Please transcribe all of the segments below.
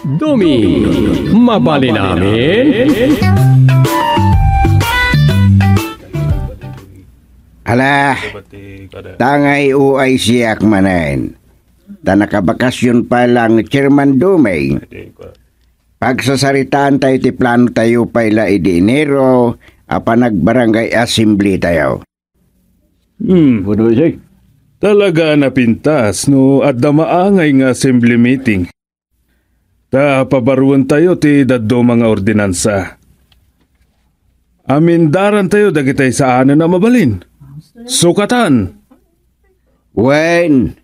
Dumi, mabali namin. Hala, tangay uay siyak manain. Ta nakabakasyon pa lang Chairman Dumay. Pagsasaritaan tayo ti plano tayo pala idinero, apa nagbarangay assembly tayo. Ano siya? Talaga napintas no at damaangay nga assembly meeting. Ta pabaruan tayo ti daddo mga ordinansa. Amindaran tayo dagitay sa anan na mabalin. Sukatan. Wen,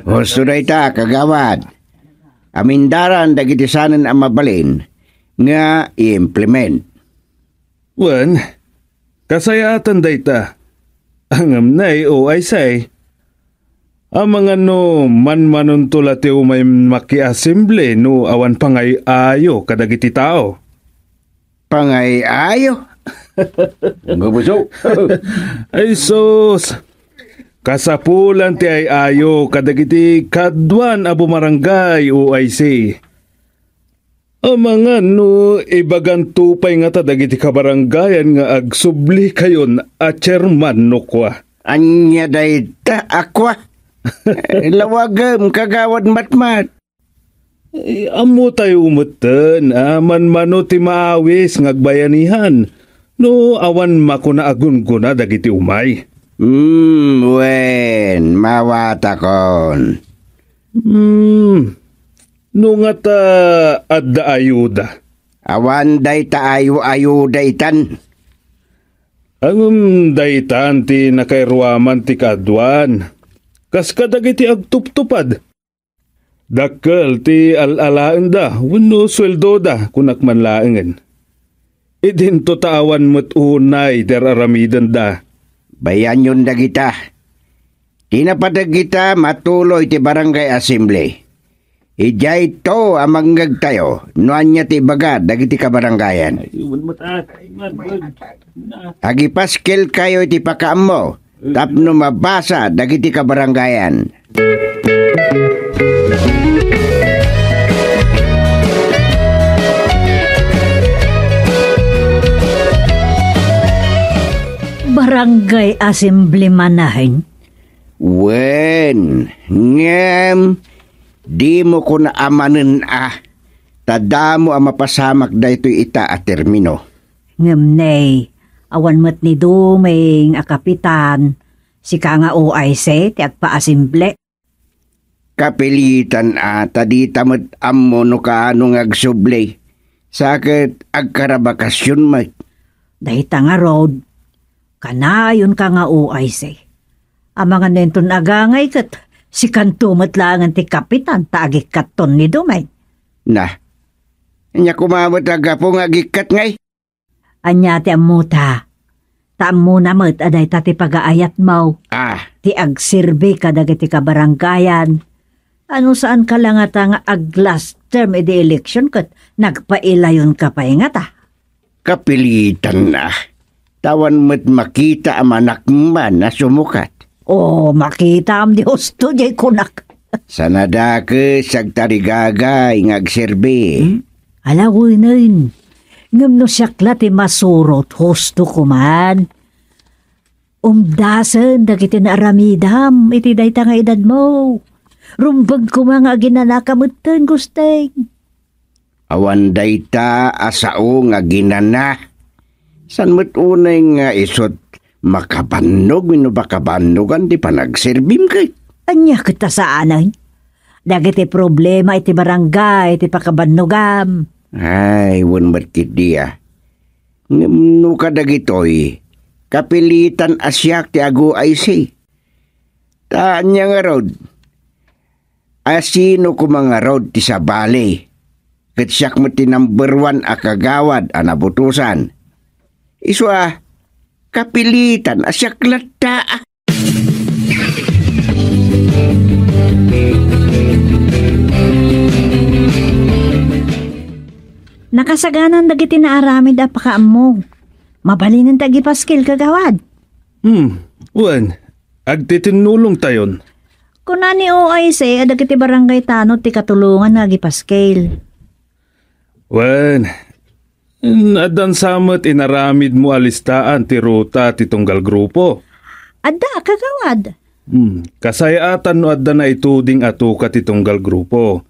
gusto na ita kagawad. Amindaran dagiti sanan ang mabalin nga i-implement. Wen, kasayatan dayta. Ang amnay o ay say. Ang mga no man-manon tulati o may maki-assemble no awan pangay ayo kadagiti tao. Pangay ayo? Gubuso. Ay sus, kasapulan ti ay ayo kadagiti kadwan a bumarangay o ay say. Ang mga no ibagantupay nga ta dagiti kabarangayan nga agsubli kayon a chairman no kwa. Anya dayta akwa? Lawagam kagawad matmat. Amo tayo umutan, man-mano ti maawis ngagbayanihan. No awan makuna agun-guna dagiti umay. Wen, mawatakon. No nga ta adda ayuda. Awan dayta ayuda itan. Ang daytan ti nakairwaman ti kadwan. Kas kadagiti agtuptupad. Dakkel ti alalaan da, wano sweldo da kunak manlaangan. Idinto tawan mo't unay der aramidan da. Bayan yun da kita. Tinapadag kita matuloy ti barangay assembly. Ijay to amanggag tayo. Noan niya ti baga dagiti kabarangayan. Agipaskil kayo ti pakaam mo. Tapno mabasa dagiti kabarangayan. Barangay assembly manahin? Wen, ngem, di mo ko na amanen tadamo ang mapasamak da ito ita at termino. Ngem nay, awan mat ni Duming a kapitan, si ka nga OIC ti agpa-assemble. Kapilitan tadita mo't ammo no kaano agsublay. Sakit agkarabakasyon mat. Dahita nga road, kanayon ka nga OIC. Ang mga nenton agangay kat, si kantumat langan ti kapitan, taagik katon ni Dumay. Nah, nya kumamot aga po nga gikat ngay. Anya ti amuta, taam muna mat aday ti pag-aayat mo. Ti agsirbi ka dagiti kabaranggayan. Ano saan ka lang nga ag last term edi election kat nagpailayon ka pa nga ta. Kapilitan na. Tawan mo't makita ang anak man na sumukat. Makita am di husto jay kunak. Sanada ke sagtarigagay ngagserbi. Alawoy na yun. Ngam no siyakla ti masurot husto kuman. Umdasan dagiti na aramidam iti dayta nga edad mo. Rumbag ko mga ginanakamutan gusteng. Awan dayta asao nga ginana. San mo't unay nga isot makabannog no bakabannogan di pa nagserbim kay. Anya kita saanan? Dagiti problema iti barangay iti pakabannogam. Ay, wan matkit diya. No kadagitoy, kapilitan asyak ti ago ay si. Taan niya nga rod. Asino ko mga rod ti sabali. Katsyak mo ti number 1 akagawad anabutusan. Iswa, kapilitan asyak lata. Nakasaganan dagiti na aramid apakaam mo. Mabalinin tagi paskil kagawad. Wan, agtitinulong tayon. Kuna ni OIC, dagiti barangay tanot ti katulungan nga gipaskil. Wen, adan samot inaramid mo alistaan ti ruta ti tunggal grupo. Adda, kagawad. Kasayatan no adda na ituding atuka ti tunggal grupo.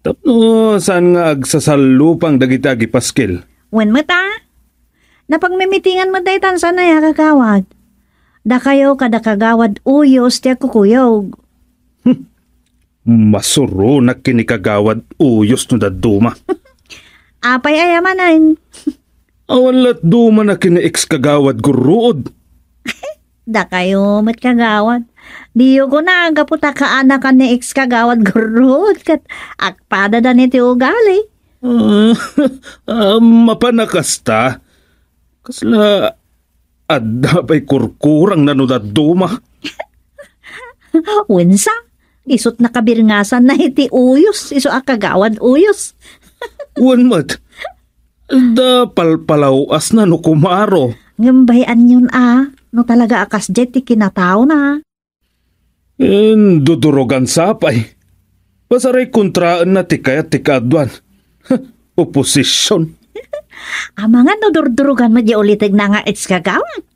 Tapno saan nga agsasalupang dagiti agipaskil? Wen mata? Napagmimitingan mo daytan sana ya kagawad. Da kayo kada kagawad uyos ti kukuyog. Masuro na kinikagawad uyos no daduma. Apay ayamanan. Awalat duma na kini-ex kagawad guruod. Da kayo mat kagawad. Diyo ko na agaputa ka anak ni ex kagawad gurud kat akpada da ni ti ugali. Mapanakasta. Kasla adda pa'y kurkurang nanudaduma. Wensa, isot na kabirngasan na iti uyos. Iso akagawad uyos. Wanmat, da palpalawas na no kumaro. Ngambayan yun no talaga akas jet ti kinatao na. Dudurogan sapay. Pasaray kontraan na tikayat tikadwan. Oposisyon. Mga nudurdurugan mo di ulitig na nga its kagawad.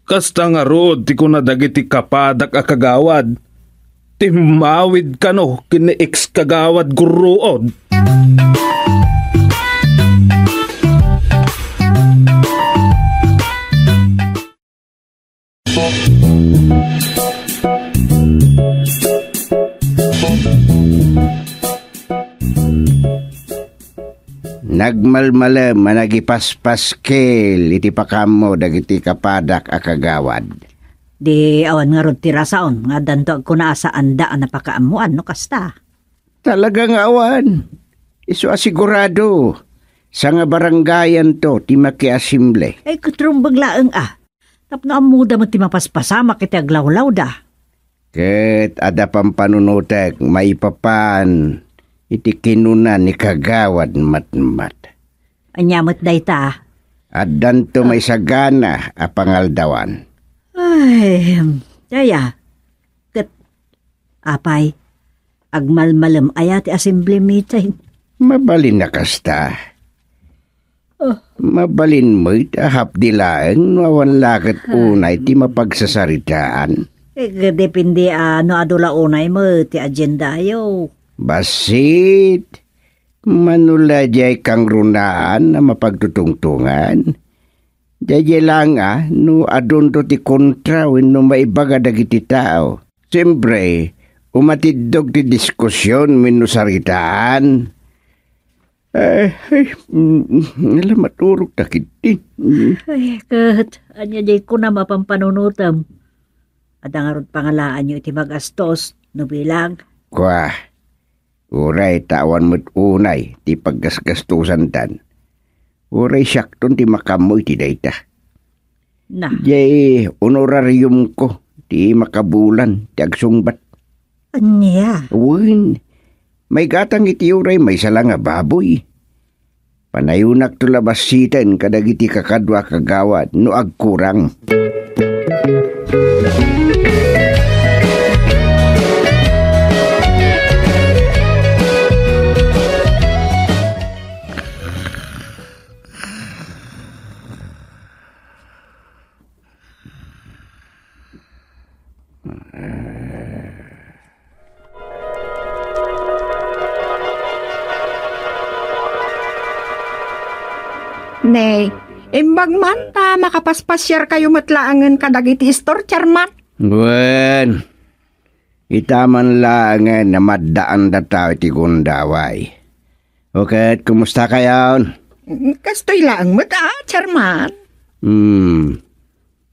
Kasta nga rod, ti ko na dagiti kapadak a kagawad. Timawid ka no, kini-ex kagawad guruod. Nagmalmala managipaspaskil iti pakamo dagiti kapadak a kagawad. Di awan nga rod tirasaon nga danto ko na sa anda ang napakaamuan no kasta. Talagang awan. Iso asigurado. Sa nga barangayan to ti makiasimble. Ay kutrumbag laeng Tapno amuda mo ti mapaspasama kiti aglawlaw da. Ket ada pampanunutek maipapan iti kinunan ni kagawad matmat. Anyamot dayta. Addan to may sagana a pangaldawan. Ay, daya. Ket apay agmalmalam ayat ti assembly meeting. Mabalin na kasta. Mabalin mo itahap dilaeng awan lakat unay ti mapagsasaritaan. Depende no adula unay mo ti agenda yo. Basit, manula jay kang runaan na mapagtutungtungan. Jay lang no adun to ti kontra no maibaga dagiti tao. Siyempre, umatidog ti diskusyon mino saritaan. Nalamat urok na kiti. Ay, kat, anya jay ko na mapampanunutam. At ang arod pangalaan nyo iti magastos, no bilang. Kwa, uray tawan mo't unay, ti paggasgastusan tan. Uray syakton ti makamoy ti dayta. Na. Jay, honorarium ko, ti makabulan, ti agsungbat. Anya? Uwin, may gatang iti uray, may salang baboy. Panayunak to labasitan kadagiti kakadwa kagawad, no agkurang. Nay, imbag man ta makapaspasyar kayo matlaangan kadagiti istor, charmat. Wen, itaman langan na maddaan da tao iti gundaway. Okay, kumusta kayo? Kastoy lang mo charmat.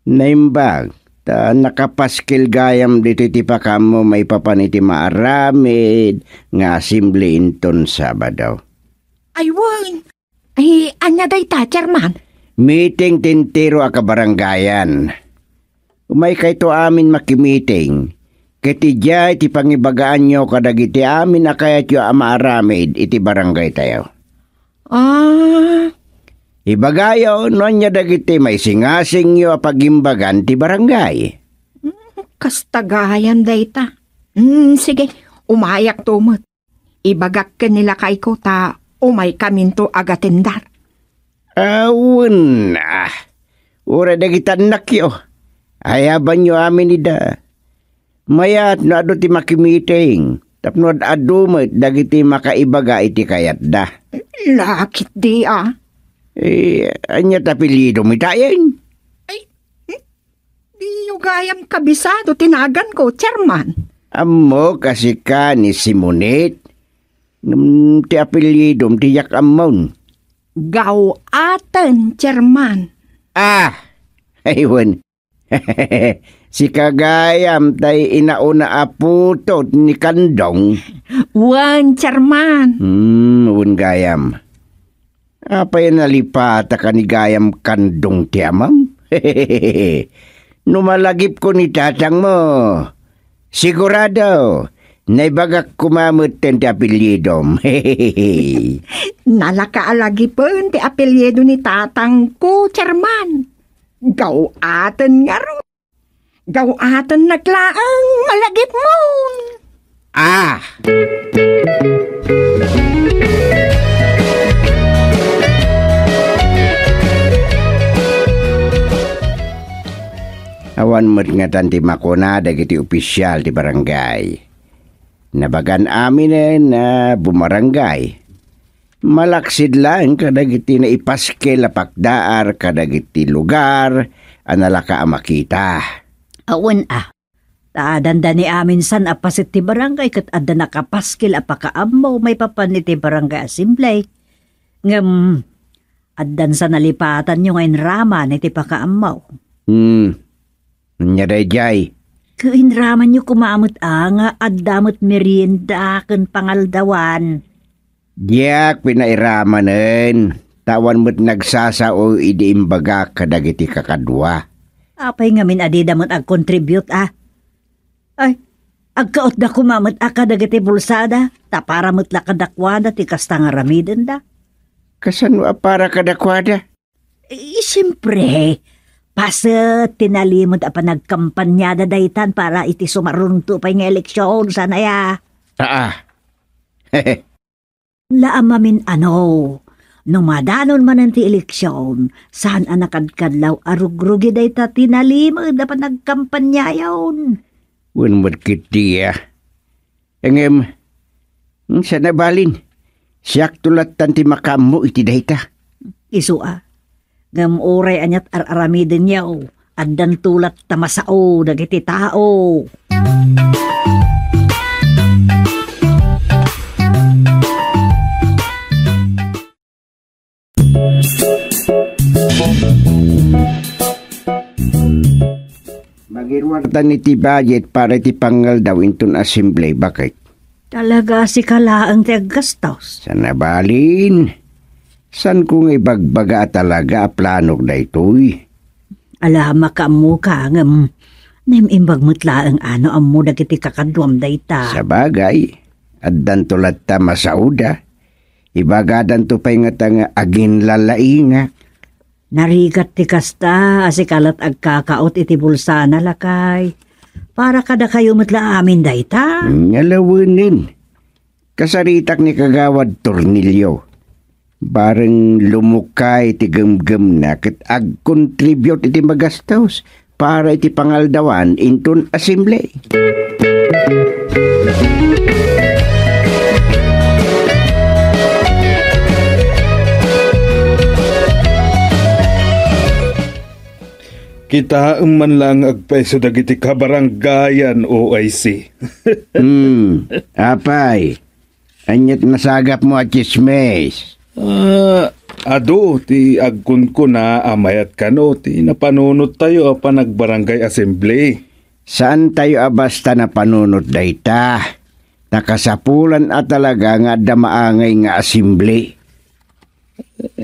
Naimbag, ta nakapaskil gayam dito ti pakamo may papaniti maaramid nga simple inton Sabado. Ay, wan. Ay, anya day ta, charman? Meeting tintiro a kabarangayan. Umay kay to amin makimiting. Kiti jay ti pangibagaan nyo kadagiti amin a kayat yo maaramid iti barangay tayo. Ibagayo no nya dagiti may singasing yo a pagimbagan ti barangay. Kastagayan day ta. Sige, umayak tumot. Ibagak ka nila kay ko ta umay kaminto agatindar. Awan na. Ura dagita nakyo. Ayaban nyo amin ida. Mayat na ado ti makimiting. Tapno ado mo dagiti makaibaga iti kayat da. Lakit di Anya tapilido mo tayin. Di yung gayam kabisado tinagan ko, chairman. Amo kasi ka ni Simonit. Ti apelidom tiyak amon. Gawatan, chairman. Aywan. Si Kagayam tay inauna aputot ni Kandong. Wan, chairman. Wan Gayam. Apa yan nalipata ka ni Gayam Kandong ti amam? Numalagip ko ni tatang mo. Sigurado, naibagak kumamot ten ti apelyidom. Nalakaalagi po ti apelyedo ni tatang ko, chairman. Gawatan nga ro. Gawatan naglaang malagip mo. Awan mo't nga tanti makuna dagiti opisyal ti barangay. Nabagan amin na bumarangay. Malaksid lang kadagiti na ipaske lapakdaar kadagiti lugar analaka amakita. Awan Taadanda ni amin san apasit ti barangay kat adda nakapaskil apakaammo may papan ti barangay assembly. Ngam addan sa nalipatan nyo ngayon rama ni ti pakaammaw. Nyaday jay. Kainraman nyo kumamot nga addamot merienda ken pangaldawan. Diyak pinairamanen. Tawan mo't nagsasao idi imbaga kadagiti kakadwa. Apay ngamin adidamot ag-contribute Ay, agkaot da kumamot kadagiti bulsada. Tapara mo't lakadakwada ti kasta nga ramiden da. Kasan mo para kadakwada? Siyempre, paset tinalimod pa nagkampanyada daytan para iti sumarunto pa nga eleksyon sana ya. Laamamin numadanon man ti eleksyon, saan anakadkadlaw arugrugi dayta tinalimod pa nagkampanyayon. Unmod kiti Engem, sa nabalin, siyak tulat tanti makamu iti dayta. Isua. Ngam oray anyat aramiden yaw, addan tulat tamasao dagiti tao. Magirwartan iti budget para iti pangal daw intun assembly. Bakit? Talaga si kalaang ti aggastos. Sa nabalin, san kung ibagbaga talaga planog da ito'y? Alama ka mo ka ngam naimbag mutla ang ammo dagiti kakadwam dayta. Sa bagay, addan tulat ta masauda. Ibagadan to pa'y nga agin lalainga. Narigat ti kasta asikalat agkakaot iti bulsana lakay. Para kada kayo mutla amin dayta. Ngalawanin. Kasaritak ni kagawad tornilyo. Bareng lumukay iti gemgem na ket ag-contribute iti magastos para iti pangaldawan intun assembly. Kita man lang agpeso dagiti kabaranggayan OIC. Apay. Anyat masagap mo at chismes. Ado, ti agkun ko na amayat kano, ti napanunot tayo pa nagbarangay assembly. Saan tayo basta napanunot dayta? Nakasapulan at talaga nga damaangay nga assembly.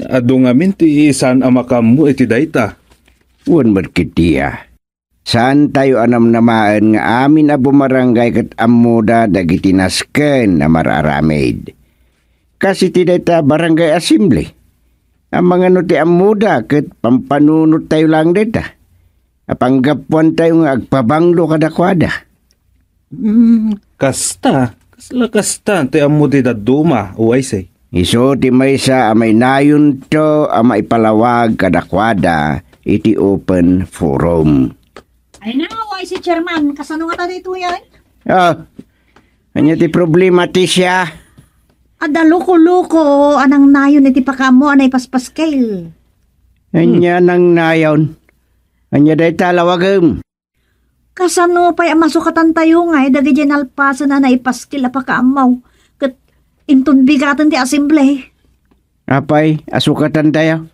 Ado ngamin ti saan amakamu iti dayta. Uwan markitiya. Saan tayo namaan nga amin na bumarangay kat amuda dagiti nasken na mararamid. Kasi ti dayta barangay assembly. Ang mga nuti amuda kat pampanunot tayo lang dayta. Apanggapuan tayo nga agpabanglo kadakwada. Kasta ti amudi da duma, uway say. Iso ti maysa amay nayon to amay palawag kadakwada iti open forum. Ay na, why si chairman? Kasano nga dito yan? Anya ti problema ti siya? Ada loko-loko, anang nayon iti pakamo, anay paspaskil. Anya nang nayon. Anya day talawagem. Kasano pa'y masukatan tayo nga, dagi dyan alpasa na naipaskil apakamaw. Kat inton bigatan ti asimble. Apay, asukatan tayo?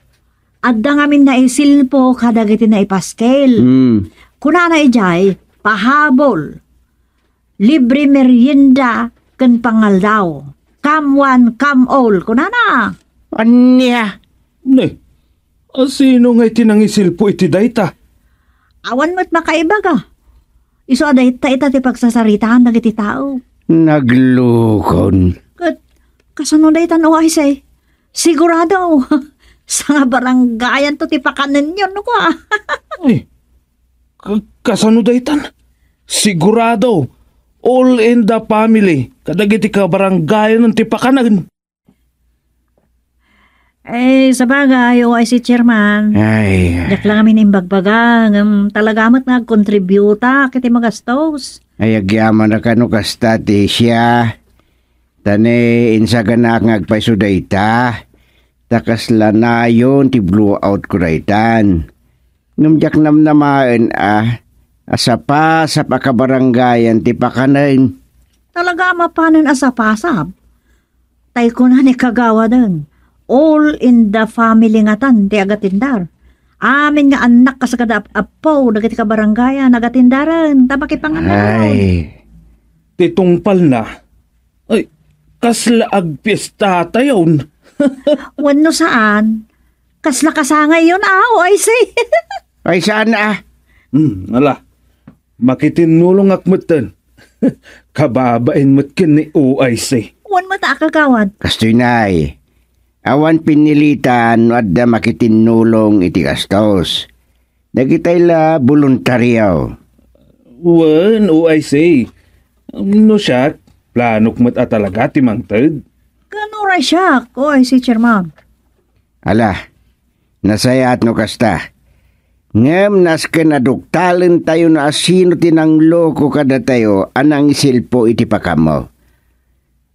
Adda ngamin naisilpo kadagiti naipaskil. Kuna na ijay, pahabol. Libre merienda ken pangaldaw. Come one, come all. Kuna na. Anya? Ne, sino nga itinangisil po iti dayta? Awan mo't makaiba ka. Iso aday ita ti pagsasaritahan ng iti tao. Naglukon. Kat kasano day tan o ay say? Sigurado. Sa nga baranggayan to ti pakanan yun no ko. Ay, kasano daytan? Sigurado. All in the family. Kadagiti ka baranggayan ng tipakanan. Eh, sa bagay, o ay si chairman. Ay, Yak lang amin imbagbaga. Talaga mo't nag-contributa kiti magastos. ay agyaman na kano kasta ti siya. Tane insa ganak ngagpaisudayta. Takas lanayon ti blowout ko daytan. Ngumjak namnamaan asa pa sa pakabaranggayan ti pakanan. Talaga mapanan asapasap. Tay ko na ni kagawa dun. All in the family nga tan, ti agatindar. Amin nga anak ka sa kadap-apo, nagati ka barangaya, nagatindaran, tapakipanganan. Ay, Titungpal na. Ay, kasla agpista tayon. Wano saan? Kasla kasangay yun, o ay say. ay saan Ala, makitinulong akmutan. Kababain mo't kini OIC. Wan mata kagawad. Kastoy nay. Awan pinilitan no adda makitinulong iti gastos. Dagitay la voluntaryaw. Wan, OIC. No siya, planok mo't atalaga timangtad. Ganura siya, o ay si chairman. Ala, nasayat no kasta. Ngem nasken aduktalin tayo na asino tinang loko kada tayo anang isilpo iti pakamo.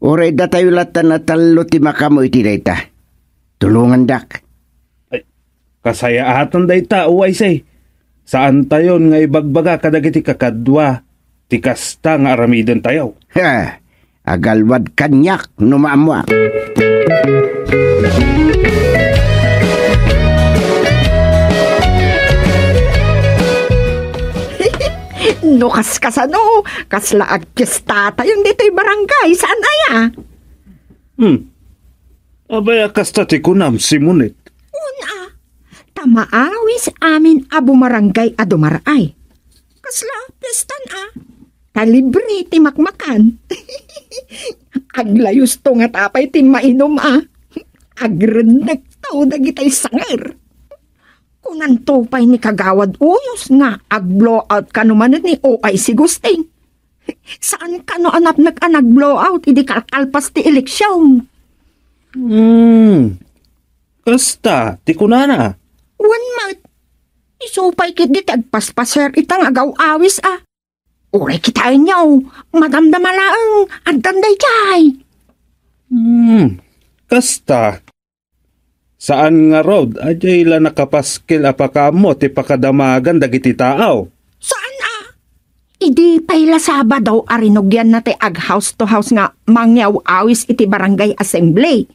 Oray da tayo latan na talo ti makamo iti dayta. Tulungan dak. Kasayaatan dayta, OIC. Saan tayon nga ibagbaga kadagiti kakadwa, ti kasta nga aramidan tayo. Ha, agalwad kanyak no maamwa. No kasano, kasla agpista tayo dito'y barangay. Saan aya? Abaya kasta ti kunam simunit. Una, tamaawis amin abo marangay adumaray. Kasla pistan Talibre ti makmakan. Aglayos to nga tapay ti mainom Agrenag tao dagitay sanger. Kunan tupay ni kagawad uyos nga ag-blowout ka naman ni OIC Gusting. Saan ka no anap nag-blowout idi kalkalpas ti eleksyon? Kasta, ti kunana. One month. Isupay kit di tagpaspaser itang agaw awis Uray kita nyaw, madamdamalaang agdanday jay. Kasta. Saan nga road, ajay la nakapaskil apakamo ti pakadamagan dagiti taaw. Saan Idi payla Sabado arinogyan na ti ag house to house nga mangyaw awis iti barangay assembly.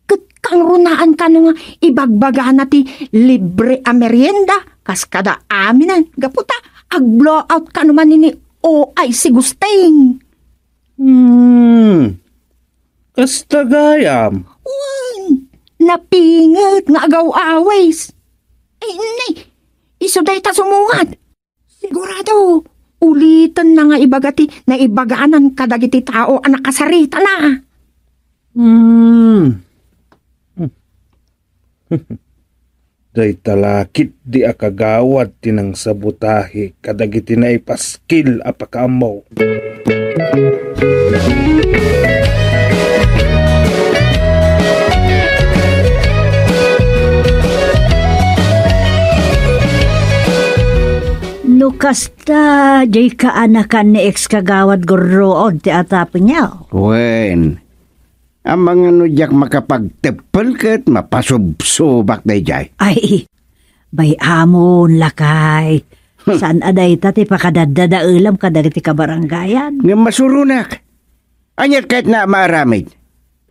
Kat kang runaan ka nga ibagbaga na ti libre a merienda kas kada aminan gaputa ag blowout ka naman ni OIC Gusting. Kasta gayam. Napingat nga agaw awis. Iso day ta sumungad. Sigurado, ulitan na nga ibagati na ibagaanan kadagiti tao ang nakasarita na. Day talakit di akagawad tinang sabutahe kadagiti na ipaskil apakamaw. Kasta, jay kaanakan ni ex-kagawad goroon ti atapin niya. Wen, ang mga nudyak makapagtepel kat mapasubsubak na jay. Ay, bay amon lakay. Saan aday tati pakadadada ulam kadagiti kabaranggayan? Nga masurunak. Anyat kahit na maaramid.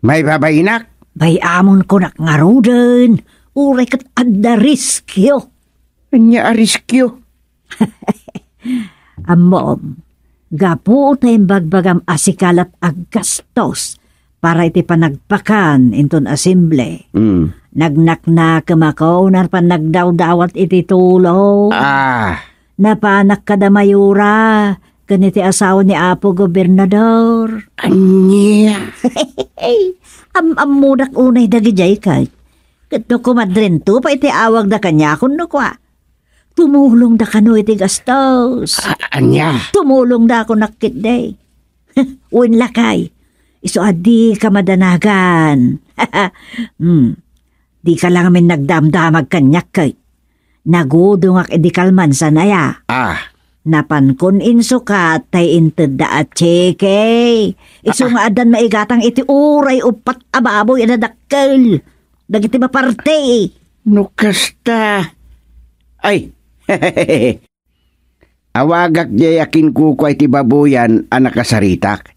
May babayinak. Bay amon ko nakngarudan. Uray kat adda riskyo. Anya ariskyo. Amom, gapu tayong bagbagam asikalat aggastos para iti panagpakan inton asimble. Nagnak na kamakaw narpan nagdawdawat iti tulo. Napanak kada mayura kaniti asawa ni Apo Gobernador. Anya. Amudak unay dagijay kay. Kato kumadrin to pa iti awag da kanya kun no kwa. Tumulong da kano iti gastos. Anya. Tumulong da ako nakit day. Uwin lakay. Iso adi ka madanagan. Di ka lang amin nagdamdamag kanyak kay. Nagudungak edi kalman sanaya. Napan kun insukat tay inted da at cheke. Iso nga adan maigatang iti uray upat ababoy adadakkel. Dagiti maparte. Nukasta. Ay. Awagak di yakin kuko iti babuyan anak kasaritak.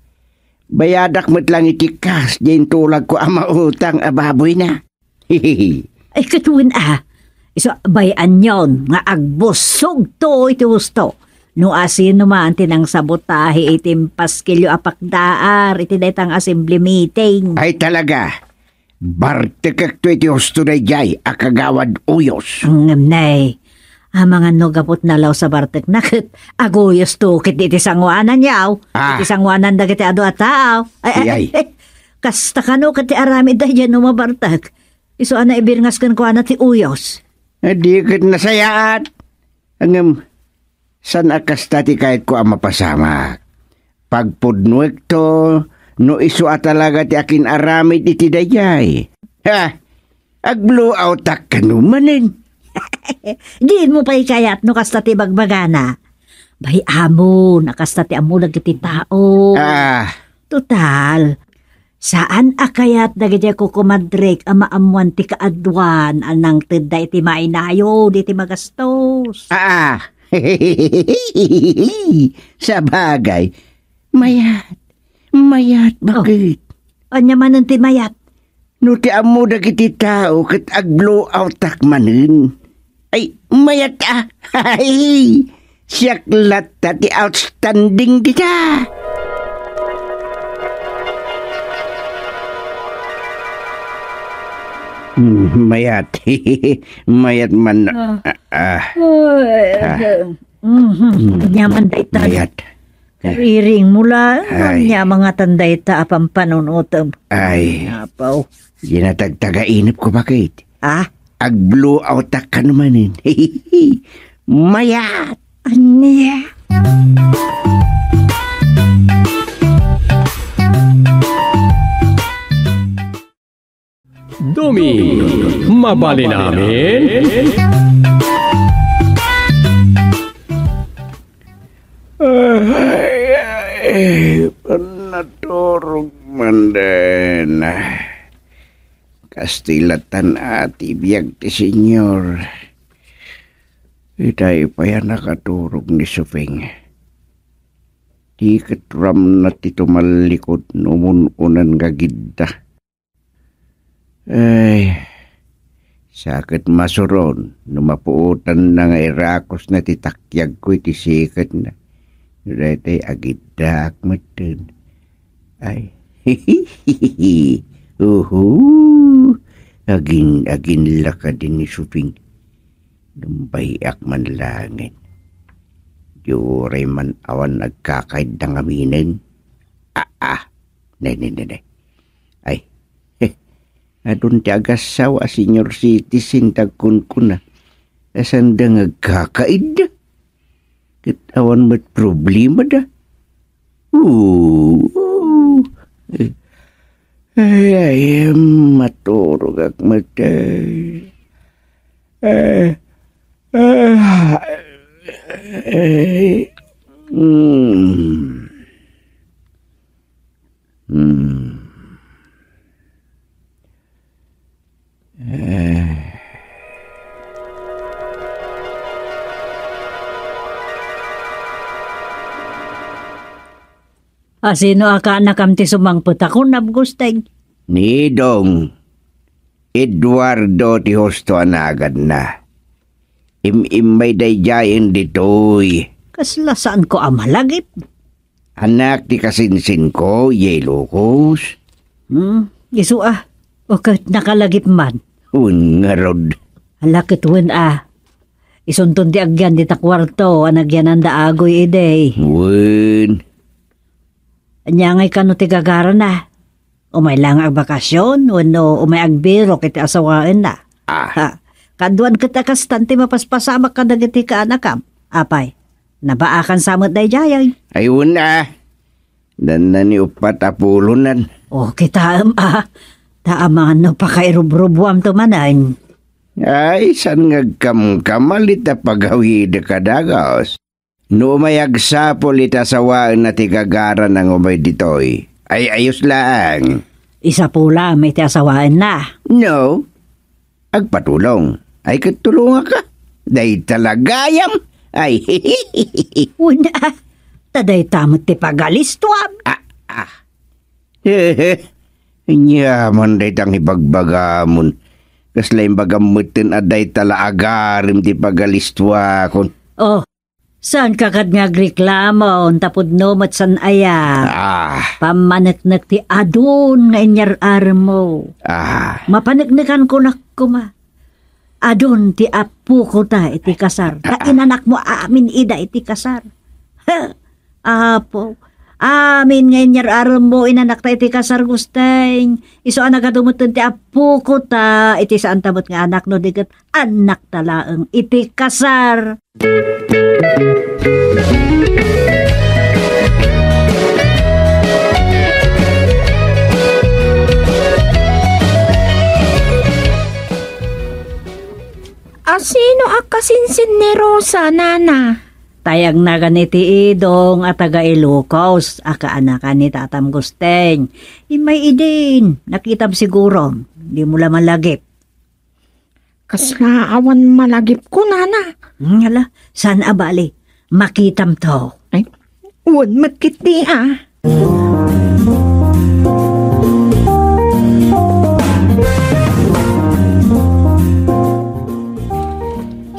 Bayadak met lang iti kas diyan tulag ko ama utang ababoy na. Ay katuwin Iso bayan yon nga agbusog to iti gusto. No asin naman tinang sabotahe itim paskilyo apakdaar iti daytang assembly meeting. Ay talaga. Bartekak to iti gusto na jay akagawad uyos. Nay. Mga nugapot na law sa bartek nakit aguyos to kit iti sangwanan yaw. Iti sangwanan dagiti ado at tao. Ay. Kasta kano kati arami dayan umabartak. Iso ana ibirngas kan ko ana ti uyos. Di kat nasayaat. Angam, san akas tati kahit ko ang mapasamak. Pagpudnuek to, no iso atalaga ti akin aramid iti dayay. Ag-blow out tak kanumanin. Diin mo pa'y kayat no kasta ti bagbagana. Bay amo, nakasta ti amo nagiti tao. Total, saan akayat dagiti ko kumadrek ang maamuan ti kaadwan anang teda iti mainayo di ti magastos. Sa bagay, mayat bakit? Anya man ti mayat? No ti amo dagiti tao kat ag-blow out tak manin. Ay, mayat Ay, siyaklat ti outstanding dita. Mayat. Mayat man. Nyaman dayta. Mayat. Riring mula. Nya mga tandayta apang panunutom. Ay. Apaw. Ginatagtaga-inip ko bakit? Ag-blow out ka naman. Mayat. Anya. Dumi, mabali namin. Panaturog man din. Kastilatan ati biyag ti senyor. Itay pa yan nakaturog ni Sufing. Di katram na ti tumalikod numununan gagidda. Ay, sakit masuron, numapuutan na nga irakos na titakyag ko iti sikat na. Retay agidda akmatan. Ay, agin laka din ni Suping. Numbay akman langit. Diyoray man awan nagkakaid ng aminin. Nay. Ay, adun ti agasawa senior citizen tagkun ko na. Asan da nagkakaid? Kat awan mat problema da. Ay, maturog ak matay. Eh, hmm. Sino aka nakam ti sumangput ako nabgustay? Ni Dong. Eduardo ti Hosto anagad na. May dayjayan ditoy. Kasla saan ko amalagip? Anak ti kasinsin ko, Yelocos. Isu o kahit nakalagip man. Ungarod. Halakit wen Isuntun ti agyan di ta kwarto, anagyan ang daagoy iday. Wen. Anyangay ka no ti gagara na. Umay lang ang bakasyon, wano umay agbiro kiti asawaan na. Kaduan kita kastante mapaspasamak ka dagiti ka anakam. Apay, nabaakan samot day jayay. Ayun Dan na ni upat apulunan. O kita taaman no pakairubrubwam tumanan. Ay, san ngagkamkamalit na paghawi de kadagos. No may agsapol itasawaan na tigagara ng umay ditoy. Ay ayos lang. Isa pula may ti asawaan na. No. Agpatulong. Ay katulungan ka. Day talagayam. Ay Una, taday tamot ti pagalistuam. Nyaman day tang ibagbagamon. Kasla yung bagamutin aday talaagarim ti pagalistuwa kon. Oh, saan kakad nga agreklamo tapod no mat san aya. Pamaneknek ti adon nga inyar mo. Mapaneknekan ko na kuma. Adon ti apu ko ta iti kasar. Ta inanak mo amin ida iti kasar. Apo. Amin nga inyar mo inanak ta iti kasar gusteng. Iso anak adumutin ti apu ko ta iti saan tabot nga anak no digat anak talaeng iti kasar. Sino akasinsin ni Rosa, nana? Tayag na ganiti idong at taga Ilocos, aka anakan ni tatam gusteng. May idin, nakitam siguro, di mo laman lagip. Kasaawan malagip ko, nana. Hala, saan abali? Makitam to. Ay, uwan magkiti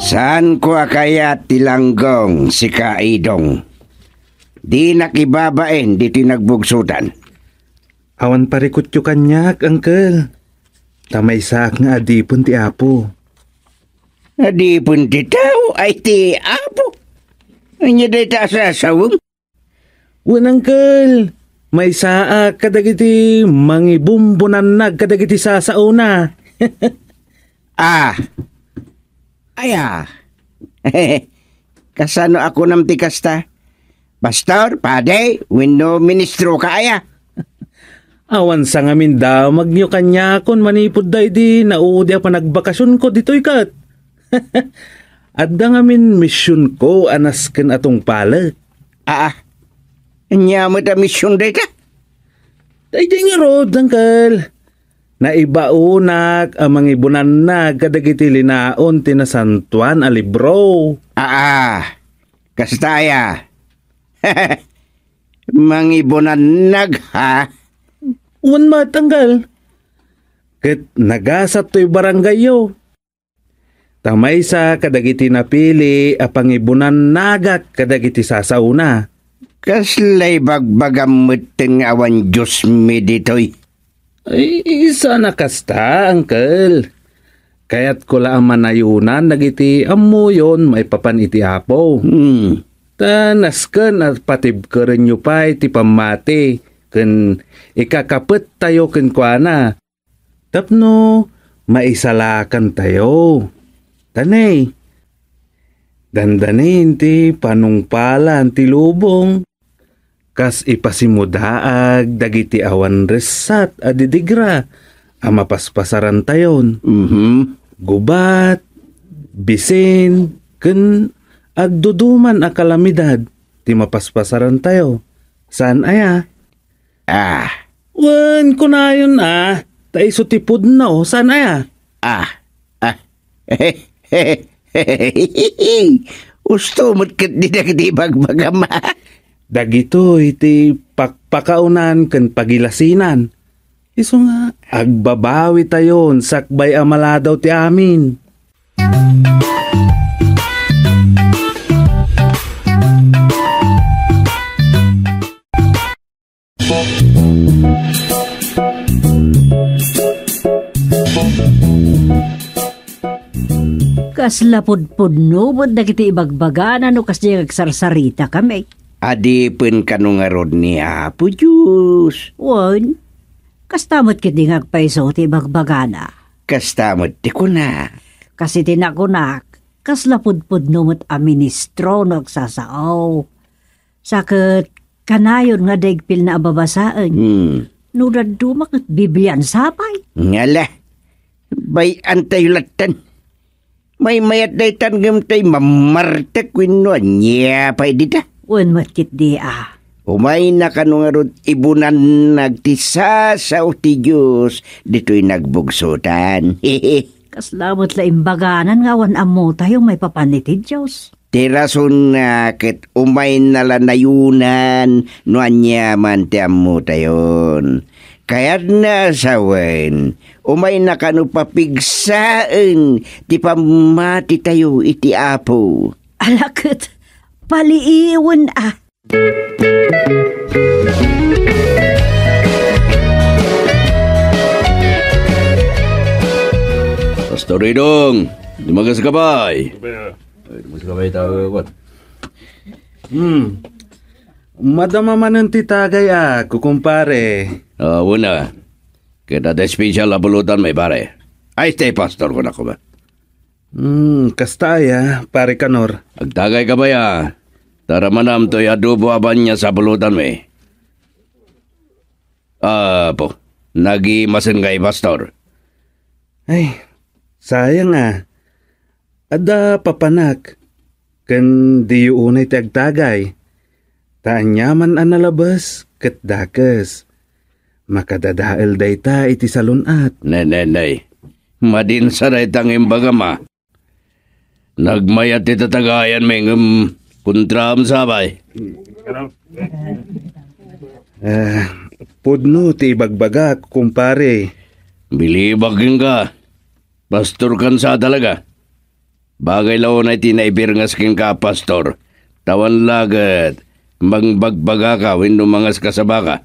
Saan ko akaya tilanggong si Kaidong? Di nakibabain di tinagbugsutan. Awan parikot yu kanyak, Uncle. Tamay sak nga adipon ti Apo. Adipon ti tao ay ti Apo. Anya day ta sa asawang? Uncle. May saak kadagiti mangibumbunan kadagiti sasauna. Kasano ako nam ti kasta? Pastor, pade, wenno ministro ka aya. Awan sa ngamin damag nyo kanya kon manipod day di nauudi pa nagbakasyon ko dito'y kat. Adda ngamin misyon ko anasken atong palag. Anya mo ta misyon day ka? Day nga rod, Uncle. Naibaunak ang mangibunan kadagiti linaon tinasantuan a libro. Kastaya. Mangibunan ha? Uwan matanggal. Ket nagasat to'y barangay yo. Tamay sa kadagiti napili a pangibunan nagak kadagiti sasauna. Kaslay bagbagammutin nga awan Diyos mi ditoy. Ay, isa na kasta, Uncle. Kaya't ko lang manayunan, nagiti amo yon may papan iti Apo. Tanasken at patib ka rin nyo pa iti pamati. Kun ikakapit tayo kuana. Tapno, maisalakan tayo. Tanay, dandanin ti panungpalan ti lubong. Kas ipasimudaag dagiti awan resat adidigra ama paspasaran tayon. Gubat, bisin, ken agduduman a kalamidad, ti mapaspasaran tayo. Saan aya? Wan, kunayon taiso tipod na saan aya? Usto mo't kat di bagbagama. Dagito iti pakaunan ken pagilasinan. Iso nga, agbabawi tayon sakbay amaladaw ti amin. Kas lapod-podno, ba't dagiti ibagbagan, ano kas di agsarsarita kami? Adipin ka nung arod ni Apo Diyos. Wan, kas tamot kiti ngagpaiso ti ibagbagana. Kastamot ti ko na. Kasi tinakunak, kas lapod-podno mo't a ministro no agsasaaw. Sakit kanayon nga degpil na ababasaan. Nurad dumak at Biblian sapay. Ngala, bay antay latan. May mayat day tanggam tay mamartek wino niya pa'y dita. Wan matkit di Umay na kanong arod ibunan nagtisa sa uti Diyos dito'y nagbugsutan. Kaslamot la imbaganan nga wan amo tayo may papanitid Diyos. Tirason na ket umay nalanayunan no anya man ti amo tayon. Kaya't nasawen, umay na kanu papigsaan, ti pamati tayo iti Apo. Alakit, paliiwan Pastor Ridong, lumagas ka ba? Lumagas ka ba ito? Madama man ang titagay kukumpare. Una, kita de special abulutan may pare. Ay, stay pastor ko na ko ba? Kastaya, pare Kanor. Agtagay ka ba ya? Tara manam to'y adobo aban niya sa bulutan may. Po, nagimasin kay pastor. Ay, sayang Ada papanak. Kan di unay ti agtagay. Taanyaman analabas, ket dakas. Makadadael dayta iti salunat. Nay. Madin saray tang imbagama. Nagmayat iti tagayan may kuntram sabay. Pudno ti ibagbaga, kumpare. Bilibagin ka. Pastor kan sa talaga. Bagay lao na itinaibirngas king ka, pastor. Tawan lagat. Mangbagbaga ka, wino mangas ka sa baka.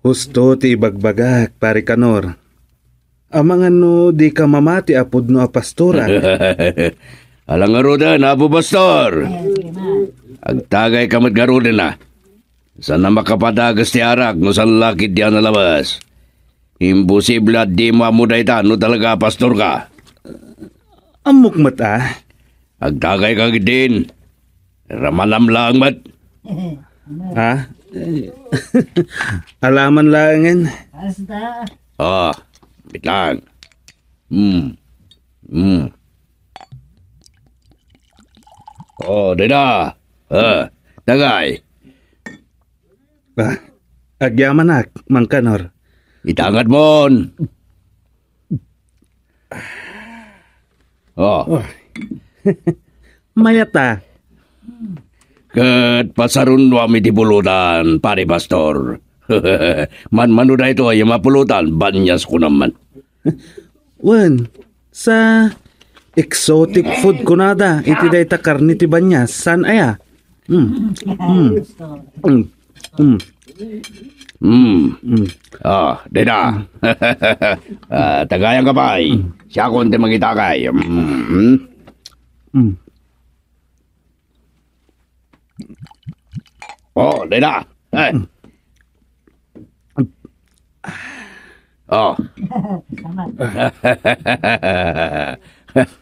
Husto ti ibagbagak, pare Kanor. Amang di ka mamati apod no pastora. Alang arudan, Apo Pastor. Agtagay ka matgarudan na. Sana makapadagas ti arak no san lakid diyan na labas. Imposible at di mo amuday ta no talaga pastor ka. Amok mat Agtagay ka din. Ramalam lang mat. Alaman langan. Bitlang. Dada. Tagay. Agyaman Mang Kanor. Itangat mon. Mayata. Kat pasarun wami ti pulutan, pare pastor. Man-mano na ito ay mapulutan, banyas ko naman. Wan, sa exotic food ko nada, iti day ta karni ti banyas, san aya? Deda. Tagayan ka pa ay. Siya konti magitakay. Deda.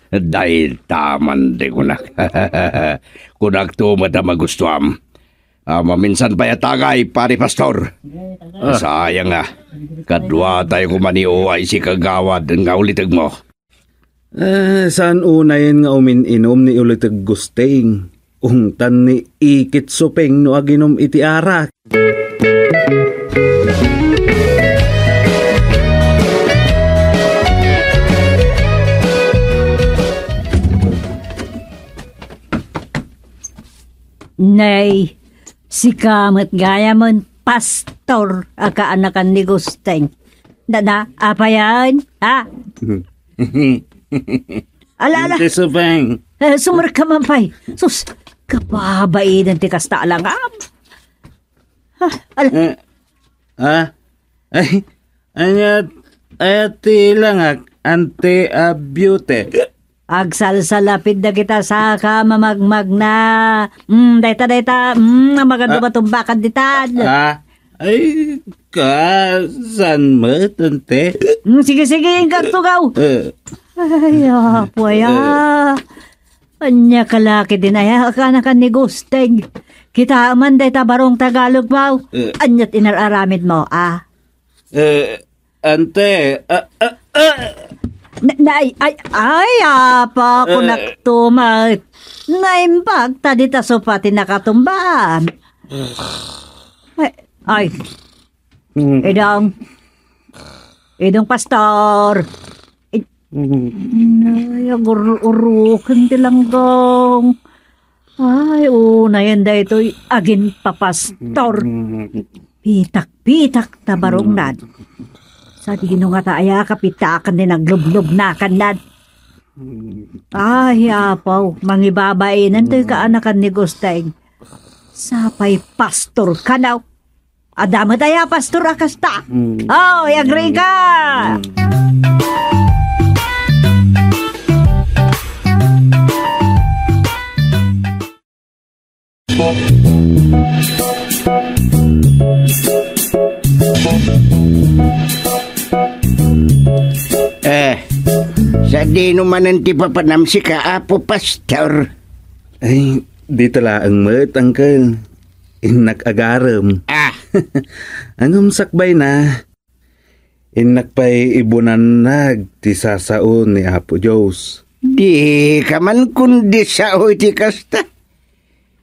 Dahil taman di kunak. Kunak to mata magustuam. Maminsan pa yatagay, pare pastor. Sayang kadwa tayo kumaniuay si kagawad nga ulitag mo. Saan unayin nga umin-inom ni ulit gusteng? Ungtan ni ikit supeng no aginom iti arak. Nay, si kamat gaya mon pastor akaanakan ni Gusteng. Dada, apa yan? Ha? Ala. Iti supeng. Sumar ka man pa'y. Sus, kapabain ang tikas ta alangam. Ala. Ay, ayat lang ante beauty. Agsalsalapid na kita sa kamamagmag na. Dayta, maganda ba tumbakan ditan? Ay, kasan mo, tante? Sige, ingkang tugaw. Ay, apoya. Anya kalaki din ay akanakan ni Gusteng. Kita man dayta barong Tagalog mo. Anyat inararamid mo, Ante, apa ko naktumat. Naimbag ta dita so pati nakatumbaan. Ay. Idong pastor. Ay, urukan tilanggong. Ay, una yan da ito'y agin papastor. Pitak tabarong nad. Sa dino nga taaya kapitakan din naglublob na kanad. Ay, apaw, mangibabain to'y kaanakan ni Gusteng. Sapay pastor ka daw. Adama tayo pastor akasta. Oh, agree ka! Sa di naman ang tipapanam si kaapo, pastor. Ay, di tala ang mat, uncle. Inak-agaram. Angam sakbay na. Inakpay ibunan ti sasaon ni Apo Diyos. Di ka man kundi sao iti kasta.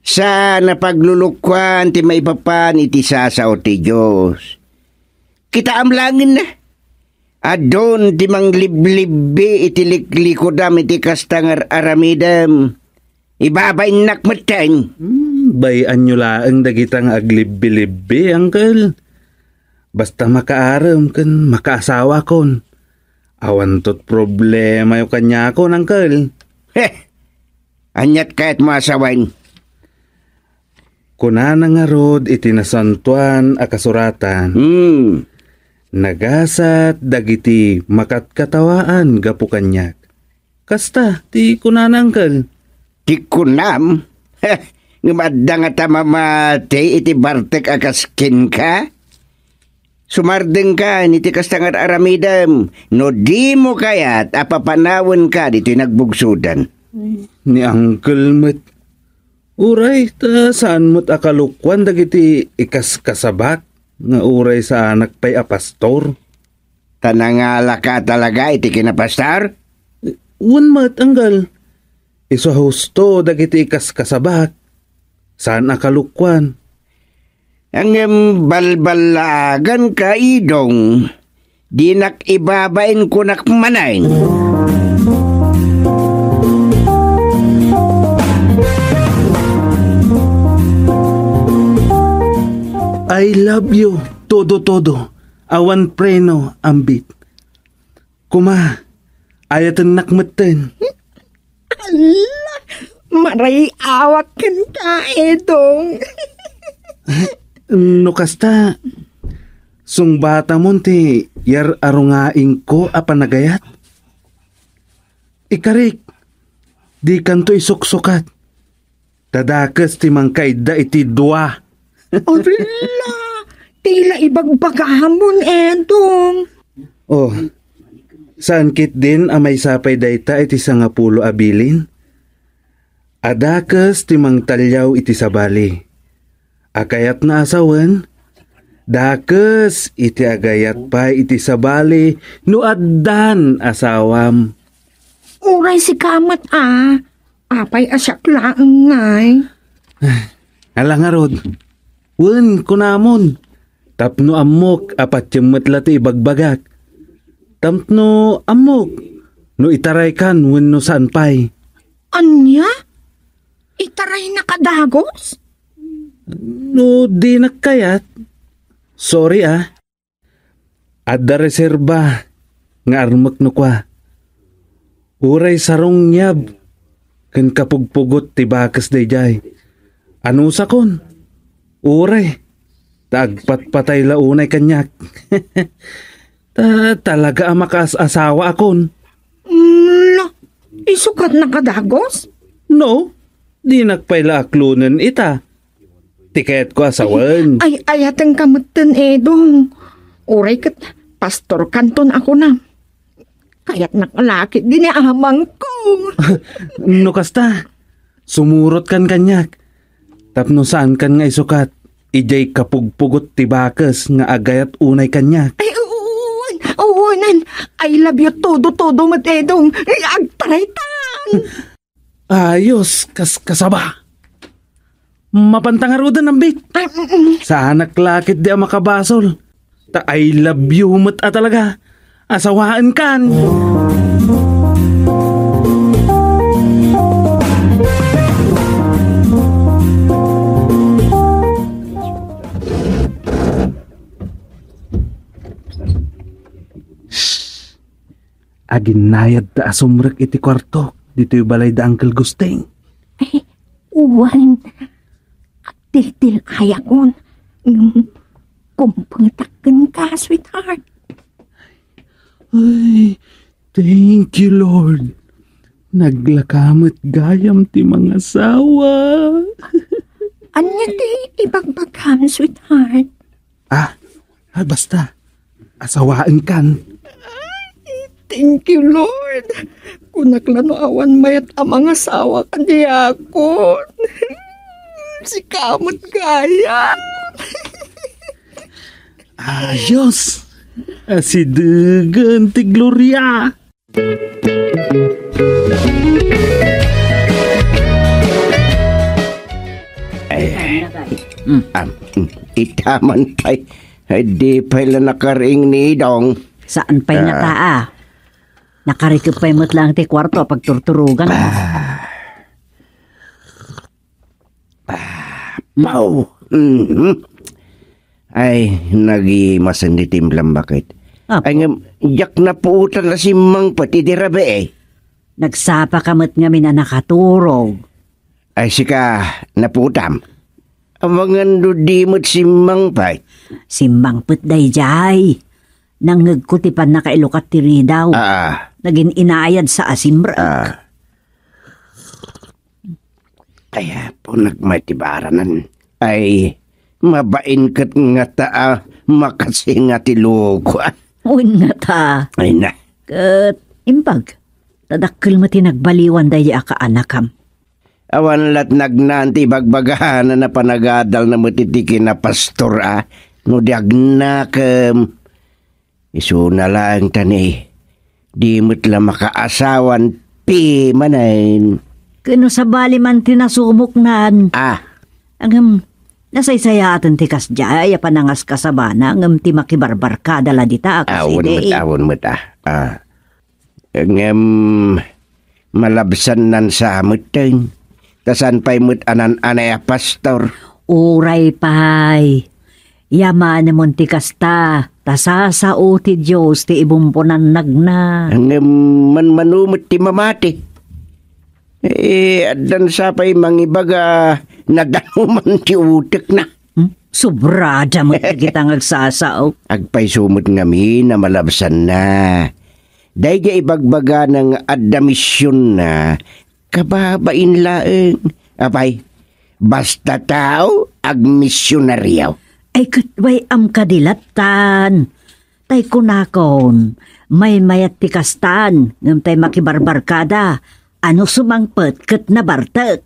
Sa napaglulukwan ti maipapan iti sasao ti Diyos. Kita amlangin na. Adon ti mangliblibi iti likodam iti kastangar aramidam. Ibabain nakmatan. Bayan nyo laang dagitang aglibbi-libbi, uncle. Basta makaaram kan makaasawa kon. Awan tot problema yung kanya kon, uncle. Anyat kahit maasawain. Kunana nga rod itinasantuan a kasuratan. Nagasat dagiti makatkatawaan gapu kanyak. Kasta, ti kunana, uncle. Ti kunam? Ngumadda nga tamamati iti bartek akaskin ka? Sumardeng ka niti kastangar aramidam. No di mo kayat apapanawin ka dito nagbugsudan. Ni uncle met. Uray, saan mo't akalukwan dagiti ikas kasabak nga uray sa anak pa'y apastor? Tanangala ka talaga iti kinapastar? Un mat, uncle. Iso husto dagiti ikas kasabak. Saan akalukwan? Ang balbalagan ka idong. Di nakibabain ko nakmanain. I love you, todo. Awan preno, ambit. Kuma, ayatan nakmatan. Allah, maray awak kan ka, Edong. No kasta, sungbata mo ti yar arungaing ko apanagayat. Ikarik, di kanto isuksukat. Tadakas ti mangkayda iti dua. Orla, tila ibagbagahamon, Edong. Oh, saan kit din amay sapay dayta iti sangapulo abilin? Adakas ti mangtalyaw iti sabali. Akayat na asawan, dakas iti agayat pa iti sabali no addan asawam. Uray si kamat apay asyak laang ngay. Alang nga rod. Wen kunamon. Tapno amok apat yung matlati bagbagak. Tapno amok. No itaray kan wen no saan pay. Anya? Itaray na kadagos? No di nakayat. Sorry Adda reserba. Nga armak no kwa. Uray sarong nyab. Kan kapugpugot ti bakas dayjay. Ano sakon? Uray. Tagpat-patay launay kanyak. Talaga ang makaas-asawa akon. Isukat na kadagos? No, di nagpayla aklunan ita. Tiket ko asawan. Ay, ayatang kamutan edong. Uray kat, pastor kanton ako na. Kaya't nakalaki diniamang ko. No kasta, sumurot kan kanyak. Tapno saan kan nga isukat. Ijay kapugpugot ti bakas nga agayat unay kanyak. Ay, uwan. I love you todo matedong. Ay, agtaraytan. Ayos, kasaba. Mapantangarudan ang bit. Sa anak lakit di ang makabasol. I love you mat talaga. Asawaan kan. Aginayad da asumrek iti kwarto. Dito yung balay da Uncle Gusteng. Ay, uwan. Til ayakon. Kumputakan ka, sweetheart. Ay, thank you, Lord. Naglakamot gayam ti mga asawa. Anya ti ibagbagam, sweetheart. Basta. Asawaan kan. Thank you, Lord. Kunaklano awan mayat ang mga asawa kandiyakon. Si kamot gaya. Ayos. Si Dugan ti Gloria. Itaman pa'y di pa'y nakaring ni Dong. Saan pa'y nataa? Nakarikip pa'y lang ti kwarto pagturturugan. Pau. Ay, nag-imasan di timblang bakit. Ay nga, yak na puutan na si Mang pati di rabe eh. Nagsapa kamot nga mina nakaturog. Ay sika, naputam. Awangan do di mo't si Mang pa'y. Si Mangput dayjay. Nangagkutipan na kailukat tiri daw. Naging inaayad sa asimrak. Kaya po nagmatibaranan. Ay, mabain kat nga taa makasinga ti luko. Uwin nga ta. Ay na. Kat impag. Tadakkel mo tinagbaliwan daya ka anakam. Awan lat nagnanti bagbagahan na panagadal na matitiki na pastor no diagnakam. Isu na lang tani. Di mo't lang makaasawan pi manayin. Kano sa bali man tinasumuknan. Ang nasaysaya atan ti kasjay panangas kasabana ngam ti makibarbar ka dala dita awon mo't malabsan nan sa muting. Tasan pa'y mo't anan anay pastor. Uray pa'y. Yaman naman ti kasta. Tasasao ti Diyos ti ibumpunan nagna. Manumot ti mamati. Adan sa pa'y mangibaga nadanuman ti utek na. Sobrada mo kita ngagsasao. Agpay sumot ngami na malabsan na. Dahil ibagbaga ng adamisyon na kababain laeng. Apay, basta tao ag misyonaryaw. Ay katway am kadilatan. Tay kunakon, may mayat ti kastan, ngam tay makibarbarkada, ano sumangpet ket na bartek.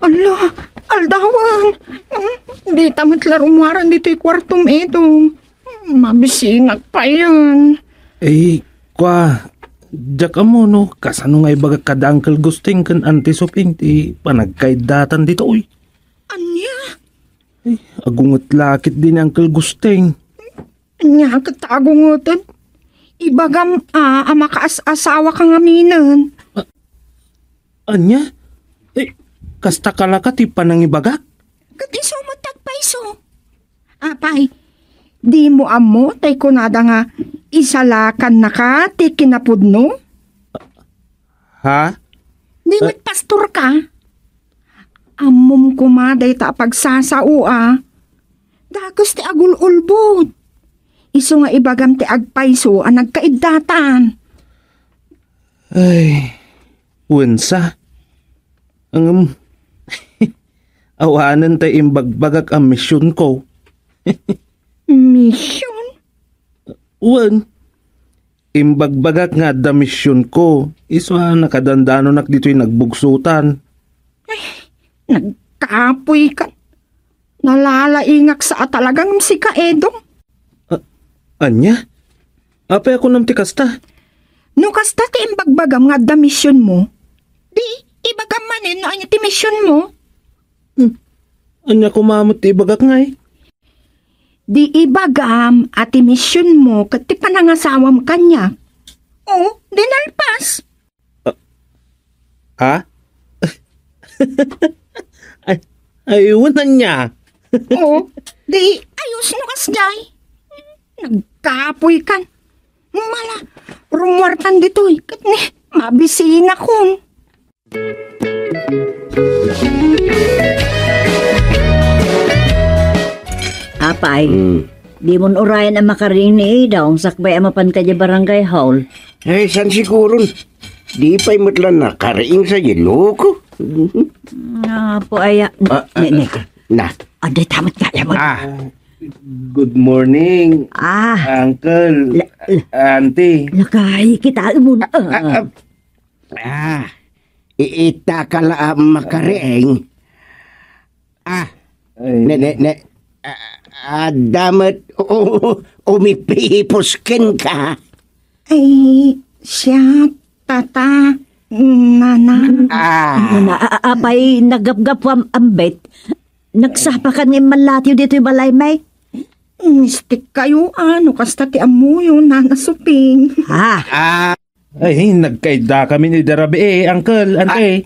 Ala, aldawan. Di tamat larumwaran dito'y kwartom ito. Mabisinag pa yan. Diyak mo no, kasano nga ibaga kada Uncle Gusting kan Auntie Suping ti panagkaidatan dito oy. Anya? Agungot lakit din Uncle Gusting. Anya, katagungutan. Ibagam, makaas-asawa kang aminan. Anya? Kasta kalaka ti panangibagak? Katiso mo tagpaiso. Apay, di mo amo, tay kunada nga, isalakan na ka, ti kinapudno? Ha? Di pastor ka? Amom kumaday ta pagsasao Dagos ti agul-ulbod. Iso nga ibagam ti agpaiso ang nagkaidatan. Ay, wensa. Ang awanan tayo imbagbagak ang misyon ko. Mission? Wan, imbagbagak nga da misyon ko. Iso nakadandano nak dito'y nagbugsutan. Nagkapoy ka. Nalalaingak sa talagang si Kaedong. Anya? Apay ako nam ti kasta. No kasta ti imbagbagam nga da mission mo. Di, ibagam manin no anya ti mission mo. Anya kumamot ti ibagak ngay. Di ibagam at ti mission mo kat ti panangasawam kanya. O, dinalpas. Ha? Ayunan niya. O, di ayos no kasday. Nagkapoy kan. Mala, rumwartan dito'y. Kat ni, mabisina kon. Apay, di mo urayan ang makaring ni Idaw ang sakbay amapan ka dya barangay hall. Ay, san siguro? Di pa'y matlan na karaing sa loko. Po aya. Na. Aday tamat kaya mo. Good morning, Uncle, Auntie. Lakay, kita mo na. Iita ka lang makaring. Damat umipipuskin ka. Ay, siya, tata, nana. Apay, nagapgapwam ambet. Nagsapakan ng malatiw dito'y balay may. Mistik kayo, kasta ti amuyo, nanasuping. Ay, nagkaida kami ni Darabi Uncle, Auntie.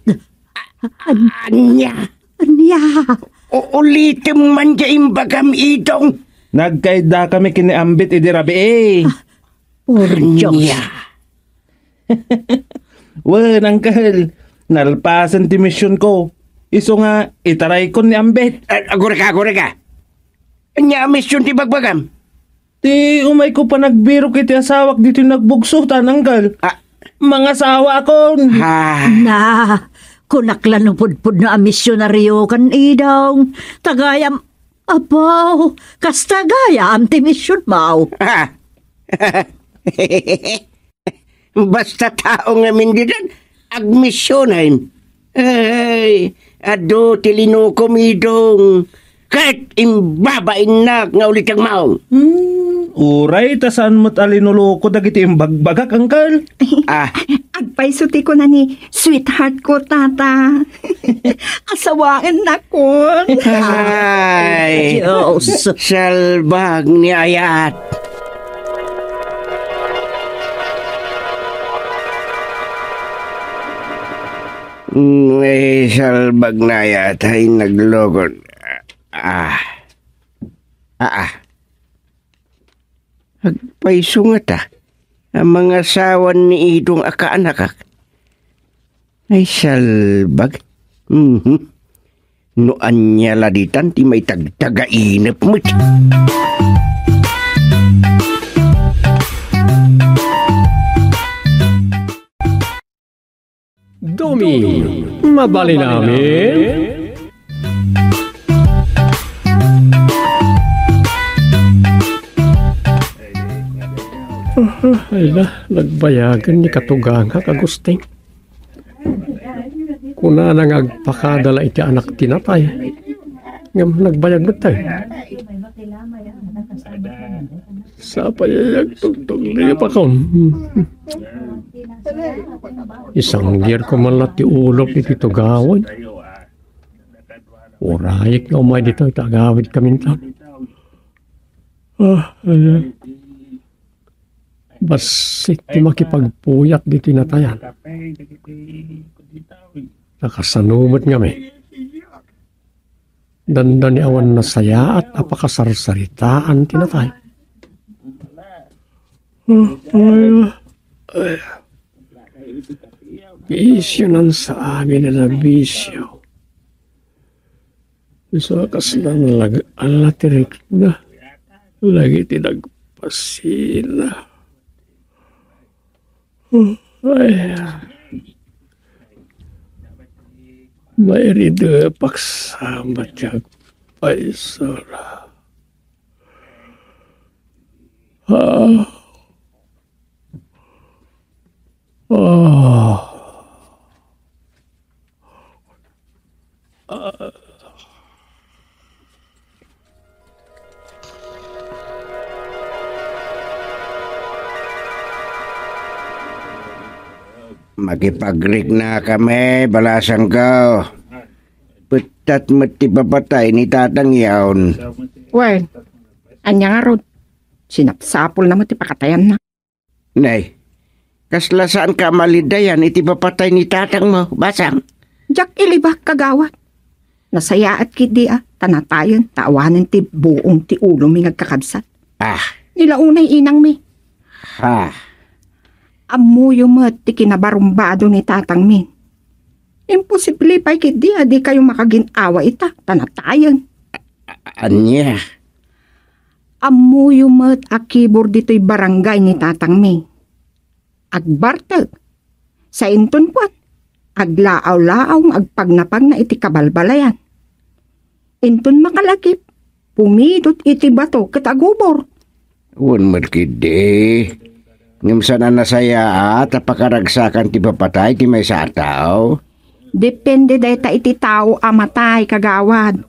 Anya. Ulitin man dyan bagam idong. Nagkaida kami kiniambit Darabi Por Diyos. Wan, Uncle, nalpasan ti mission ko. Iso nga, itaray ko ni ambit. Agora ka. Anya mission ti bagbagam. Ti umay ko pa nagbiro kiti asawak dito nagbugsutan, Uncle. Mga sawa kon. Kunaklan ng pudpud na misyonaryo kan Idaw. Tagayam, apaw, kastagaya am ti misyon mau. Basta tao nga mindidan, agmisyonain. Ay, ado tilinukom idong. Kahit imbabain na nga ulit ang maong. Uray, tasan mo't alinuloko dagiti imbagbagak, Uncle. Agpaysuti ko na ni sweetheart ko, tata. Asawaan na ko. Ay, Diyos. salbag ni Ayat. May salbag na Ayat ay naglogon. Agpaisungat ang mga sawan ni idong akaanak. Ay salbag. No anya laditan ti may tagtagainap mo. Domi, mabali namin. Ay na, nagbayagan ni Katugang Agusting. Kuna nang agpakadala iti anak tinatay. Ngam nagbayag mo tayo. Sa payayag tugtog na ipakaon. Isang year ko man lang ti ulog iti tugawan. Urayik na umay dito itagawid kami taon. Basit ti makipagpuyat di tinatayan. Nakasanumot nga may. Dandan ni awan na saya at apakasarsaritaan tinatay. Bisyo nan sa amin na bisyo. Isa kaslang alatirik na. Lagi tinagpasina. Ay, may rida paksama tiyag paisara. Makipagrik na kami, balasang ko. Petat mati papatay ni tatang yaon. Well, anya nga rod. Sinapsapol na mati pakatayan na. Nay, kaslasaan ka malidayan iti papatay ni tatang mo, basang. Jack ilibak kagawat. Nasaya at kidi tanatayan, taawanan ti buong ti ulo mi ngagkakabsat. Nilaunay inang mi. Amuyo mo ti kinabarumbado ni tatang mi. Imposible pa kidi di kayo makaginawa ita, tanatayan. Anya? Amuyo mo akibor dito'y barangay ni tatang mi. Agbartag. Sa inton kwat. Aglaaw-laaw agpagnapag na iti kabalbalayan. Inton makalakip, pumidot iti bato kitagubor. Uwan magkidi. Ngam sana nasaya at apakaragsakan ti papatay ti may sa tao. Depende dayta iti tao amatay kagawad.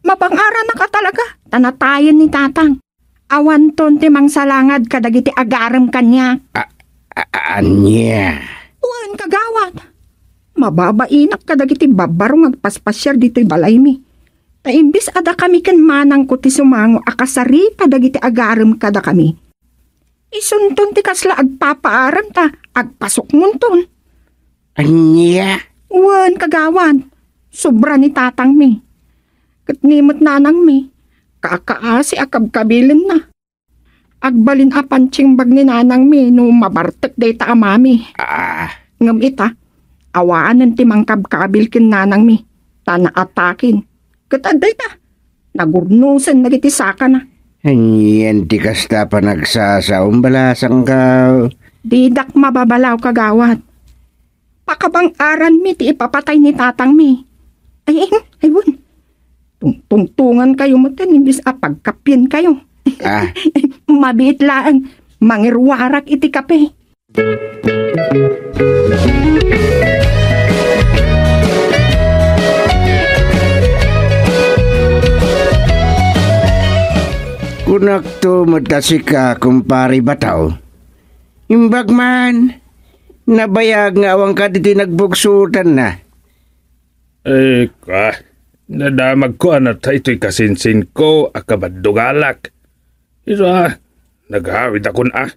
Mapang-ara na ka talaga, tanatayan ni tatang. Awanton ti mangsalangad kadagiti agarem kanya. Anya? Uwan kagawad. Mababainak kadagiti babarong agpaspasyar dito'y balay mi. Ta imbis ada kami ken manang ko ti sumango akasari kadagiti agarem kada kami. Isunton ti kasla agpapaaram ta, agpasok munton. Anya? Uwan kagawan, sobra ni tatang mi. Katnimot nanang mi, kakaasi akabkabilin na. Agbalin apanching bag ni nanang mi no mabartek day ta amami. Ngam ita, awaan ti mangkabkabil kin nanang mi, tanaatakin. Kataday ta, nagurnusan nagiti saka na. Yan ti kasta pa nagsasaong balasang ka. Didak mababalaw kagawad. Pakabang aran mi ti ipapatay ni tatang mi. Ay, bun. Tungtungan kayo mo tan, imbis pagkapin kayo. Mabiit lang, mangirwarak iti kape. Kunak to matasika kumpari bataw. Imbag man, nabayag nga awang ka diti nagbugsutan na. Nadamag ko na ito'y kasinsin ko akabadugalak. Naghawid ako na.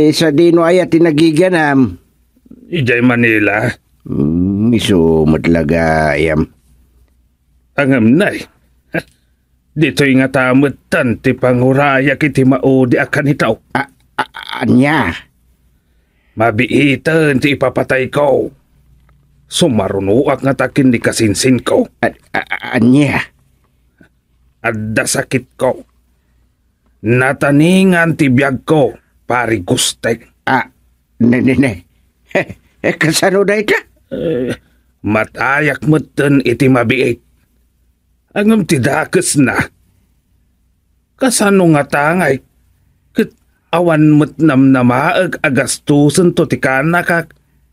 Sa dino ay tinagiganam. Ijay Manila. Miso matlaga ayam. Angam nay. Dito'y nga tamutan ti panguraya kiti maudi akan itaw. Anya? Mabiitan ti ipapatay ko. Sumarunuak nga takin ni kasinsin ko. Anya? Adda sakit ko. Nataningan ti biyag ko, pari gustek. Kasano da ita? Matayak mutan iti mabiit. Angam ti dakes na. Kasano nga tangay? Kat awan mutnam na maag agastusan to ti kanakak.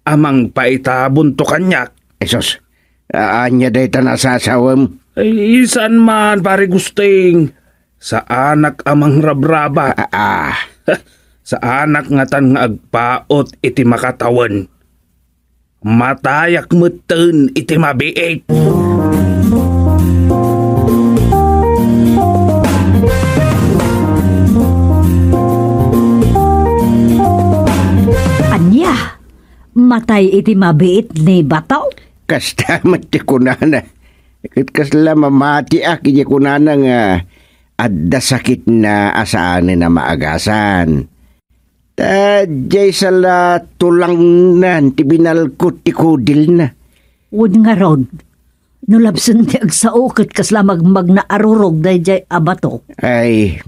amang paitabon to kanyak. Esos, anya day ta nasasawam. Ay, isan man, pare Gusting. Sa anak amang rabraba. Sa anak nga tan nga agpaot iti makatawan. Matayak meten iti mabiik. Anya, matay iti mabiit ni Bataw. Kasta mati kunana. Kasla mamati iji kunana nga adda sakit na asaan na maagasan. Jay sala tulang nan ti binalkot ti kudil na. Wud nga rod, nulabsan ti agsaukit kasla magmag na arurog day jay abato. Ay,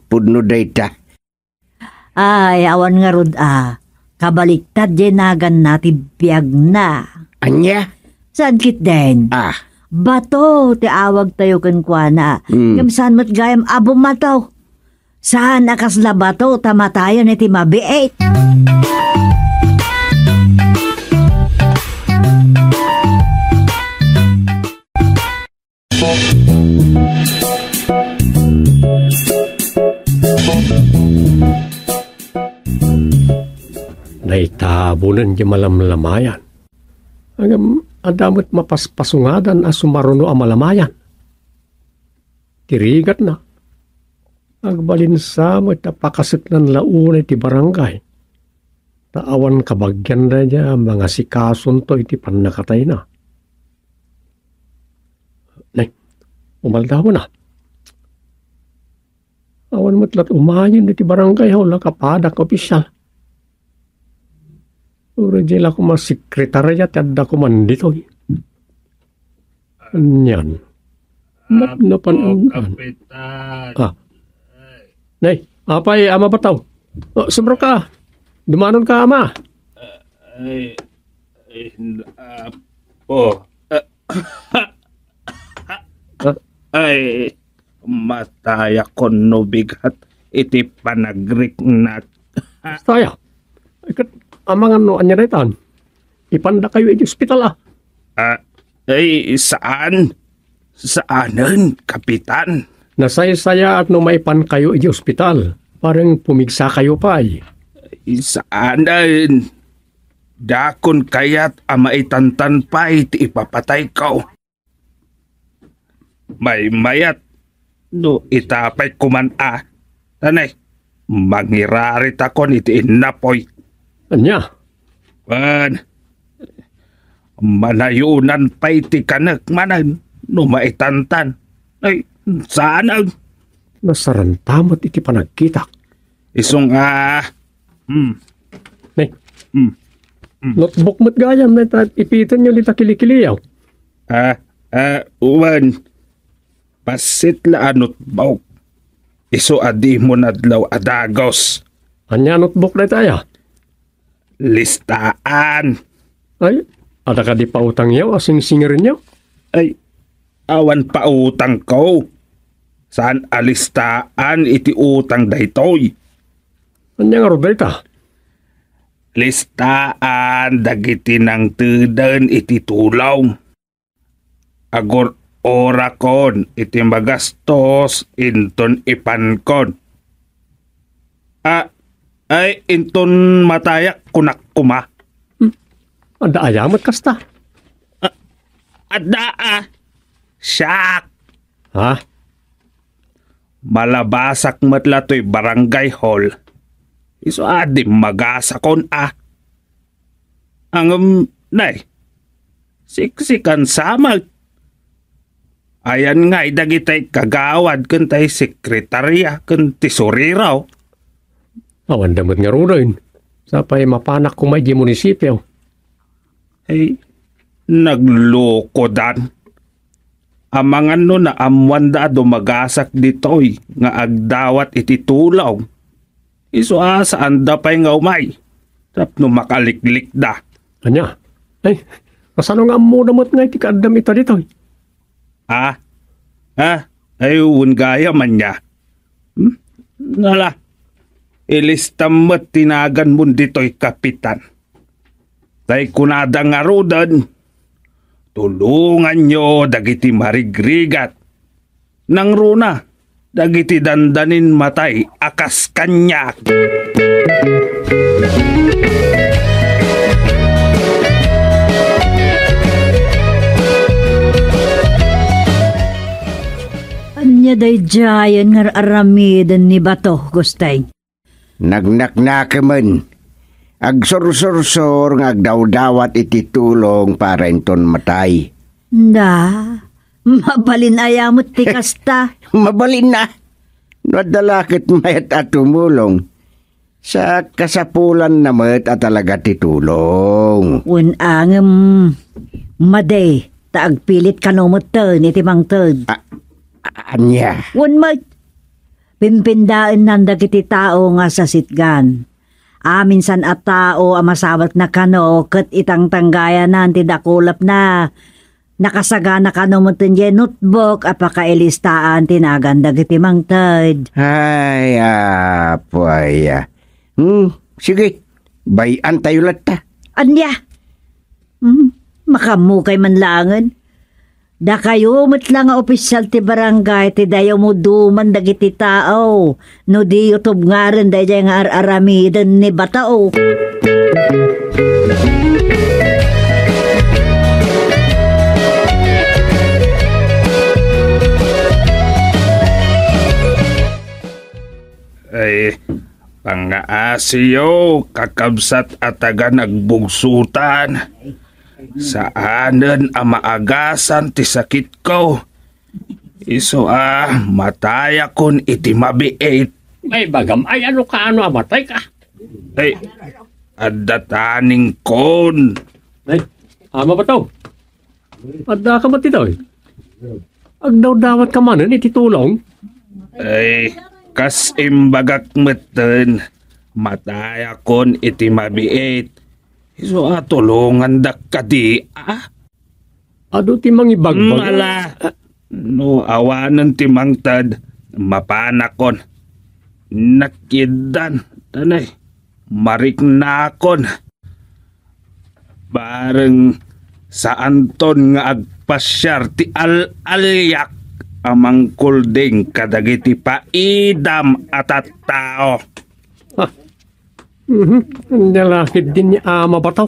pudno day ta. Ay, awan nga rod kabaliktad jay nagan nati biyag na. Anya? Saan kit den? Bato, ti awag tayo kankwana. Saan mat gayam abo mataw. Saan akas na bato tamatayon iti mabiit. Naitabunan di malamlamayan. Agam adamot mapaspasungadan sumaruno ang malamayan. Tirigat na. Agbalinsa mo tapakasit ng launay ti barangay. Taawan kabagyan na niya mga sikason to iti panakatay na. Nay, umalda mo na. Awan mo't umayon iti barangay wala kapadak opisyal. Urajil ako masekretarya at ako man dito. Anyan. Napanungan. Nay, apay ama Bataw. Sobra ka. Dumanon ka ama. Ay, mataya ko no bigat iti panagrik na. Saya. Amangan no anya daytan. Ipanda kayo iti ospital Ay, saan? Saanan, kapitan? Nasaya-saya at no maipan kayo iti ospital. Parang pumigsa kayo pa ay. Saanan? Dakon kayat amaitantan pa iti ipapatay ko. May mayat no itapay kuman Tanay, mangirarit ako iti inapoy. Anya? Manayunan pa iti kanak manan no maitantan. Ay, saan ang? Nasarantamot iti panagkitak. Isong Nay, notebook mo't gayam na ipitan nyo lita kilikiliyaw. Uwan, pasit la notebook. Iso adi mo nadlaw adagos. Anya notebook na tayo? Listaan. Ay, ada ka di pautang yaw, asing singirin yaw? Ay, awan pa utang ko. Saan alistaan iti utang daytoy? Anya nga Roberta? Listaan dagiti ng tudan iti tulaw. Agor orakon iti magastos inton ipankon. Ay inton matayak kunak kuma. Ada ayamat kasta. Siyak. Ha? Malabasak matlatoy barangay hall. Iso adi magasakon Nay, siksikan samag. Ayan nga idagitay kagawad kantay sekretarya kanti soriraw. Awan damot nga rin. Sapay mapanak kumay di munisipyo. Ay, naglokodan. Amangan no na amwanda dumagasak ditoy nga agdawat iti tulaw. Iso saan da pa'y nga umay. Tapno makaliklik da. Anya? Ay, kasano nga mo damot nga iti kaadam ito ditoy? Ay, gaya man niya. Nala, ilistam mo't tinagan mo dito'y kapitan. Tay kunada nga rodan, tulungan nyo dagiti marigrigat. Nang runa, dagiti dandanin matay akas kanyak. Anya day jayan nga aramidan ni Bato, Gustay. Nagnaknakaman. Agsursur-sur nga agdaw-dawat iti tulong para inton matay. Mabalin ayamot ti kasta. Mabalin na. Nadalakit mayat at tumulong. Sa kasapulan na mayat at talaga titulong. Unangem maday taagpilit kanumutan iti mangtod. Anya? Mat pimpindaan nanda kiti tao nga sa sitgan. Minsan at tao amasawat na kano ket itang tanggayanan ti dakulap na nakasagana kanumutan di notebook apakailistaan tinaganda kiti mangtod. Ay, apoy. Sige, bayan tayo lata. Anya? Makamukay man langan. Da kayo matlang nga opisyal ti barangay ti dayo mo duman dagiti tao. No di YouTube nga rin dayo nga aramidan ni Batao. Ay, pangaasiyo, kakabsat ataga nagbugsutan. Saanan ang maagasan ti sakit ko. Iso mataya kon iti mabiit. Ay bagam, ay ano ka amatay ka? Ay, adataning kon. Ay, ama ba to? Adda ka ba tito? Agdaw-dawat ka manan iti tulong? Ay, kas imbagak meten. Mataya kon iti mabiit. Iso tulungan dak kadi, Ado ti mangibagbag? Mala. No, awanan ti mangtad. Mapanakon. Nakidan. Tanay. Mariknakon. Bareng sa anton nga agpasyar ti al-alyak. Amang kulding kadagiti paidam at tao. Nalakit din ni ama Bataw.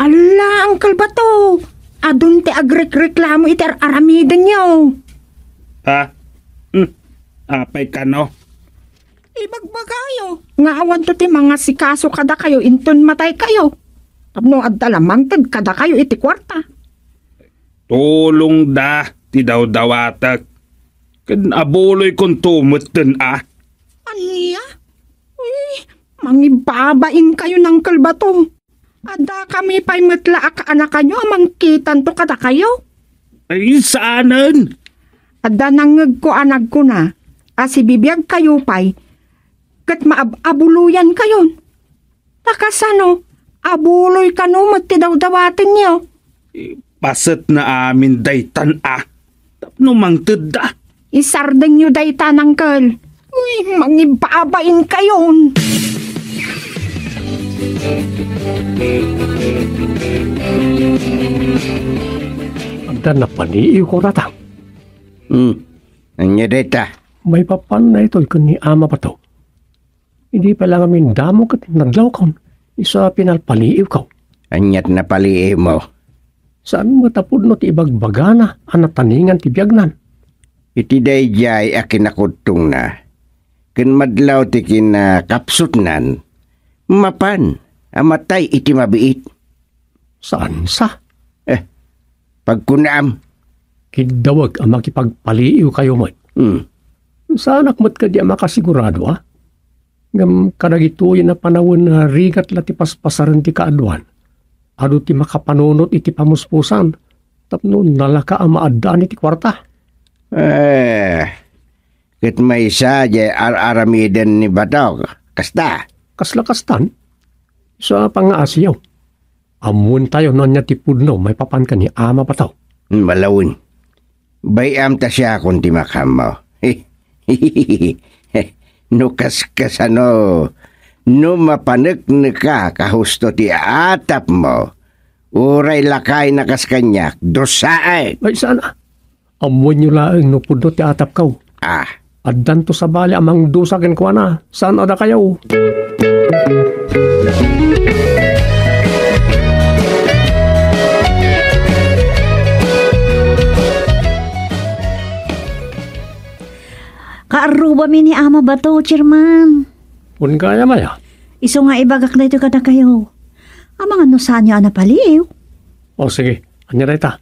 Ala, Uncle Bato. Adun ti agrek-reklamo iti aramidan niyo. Apay ka no? Ibagbagayo. Nga awan to ti mga sikaso kada kayo inton matay kayo. Tapno addalamang tad kada kayo iti kwarta. Tulong da ti daw-dawatak. Kan abuloy kong tumutin Aniya? Uy, mangibabain kayo ng kalbato. Ada kami pa'y matla ka anak kanyo amang kitan to kada kayo. Ay, saanan? Ada nangag ko anak ko na. Asi bibiyag kayo pa'y kat maabuluyan kayo. Takasano, abuloy ka no magtidaw-dawatin niyo. Paset na amin daytan Tapno mang teda. Isardeng nyo daytan, Uncle. Uy, mangibabain kayo. Agda na paniiw ko rata. Anya deta? May papan na ito ni ama Bataw. Hindi pala ngamin damo kat naglaw kon. Isa pinalpaliiw ko. Anyat na paliiw mo. Saan matapod no ti ibagbagana anataningan ti biyagnan? Iti dayjay akinakutong na. Ken madlaw ti kinakapsutnan. Mapan, amatay iti mabiit. Saan sa? Pagkunam. Kidawag ang makipagpaliiw kayo mo. Saan akmat ka di makasigurado Ngam kadagituyin na panawon na rigat lati paspasaran ti kaadwan. Ado ti makapanunot iti pamuspusan. Tapno nalaka ang maadaan iti kwarta. Ket may isa di aramiden ni Bataw. Kasta. Kaslakastan? Sa pangaasiyaw. Amun tayo no niya tipudno, may papan ka ni ama pa tao. Malawin. Bayam ta siya kung ti makamaw. Nukas kasano. No mapanek ka kahusto ti atap mo. Uray lakay na kas kanyak. Dosaay. Ay sana. Amun nyo laeng no pudno ti atap kaw. Addan to sa bali amang dusakin ko na. Saan ada kayo? Kaaruba mi ni ama ba to, Chairman? Pun kaya maya. Iso nga ibagak na ito kada kayo. Amang ano saan niya na paliw? O sige, anya na ita.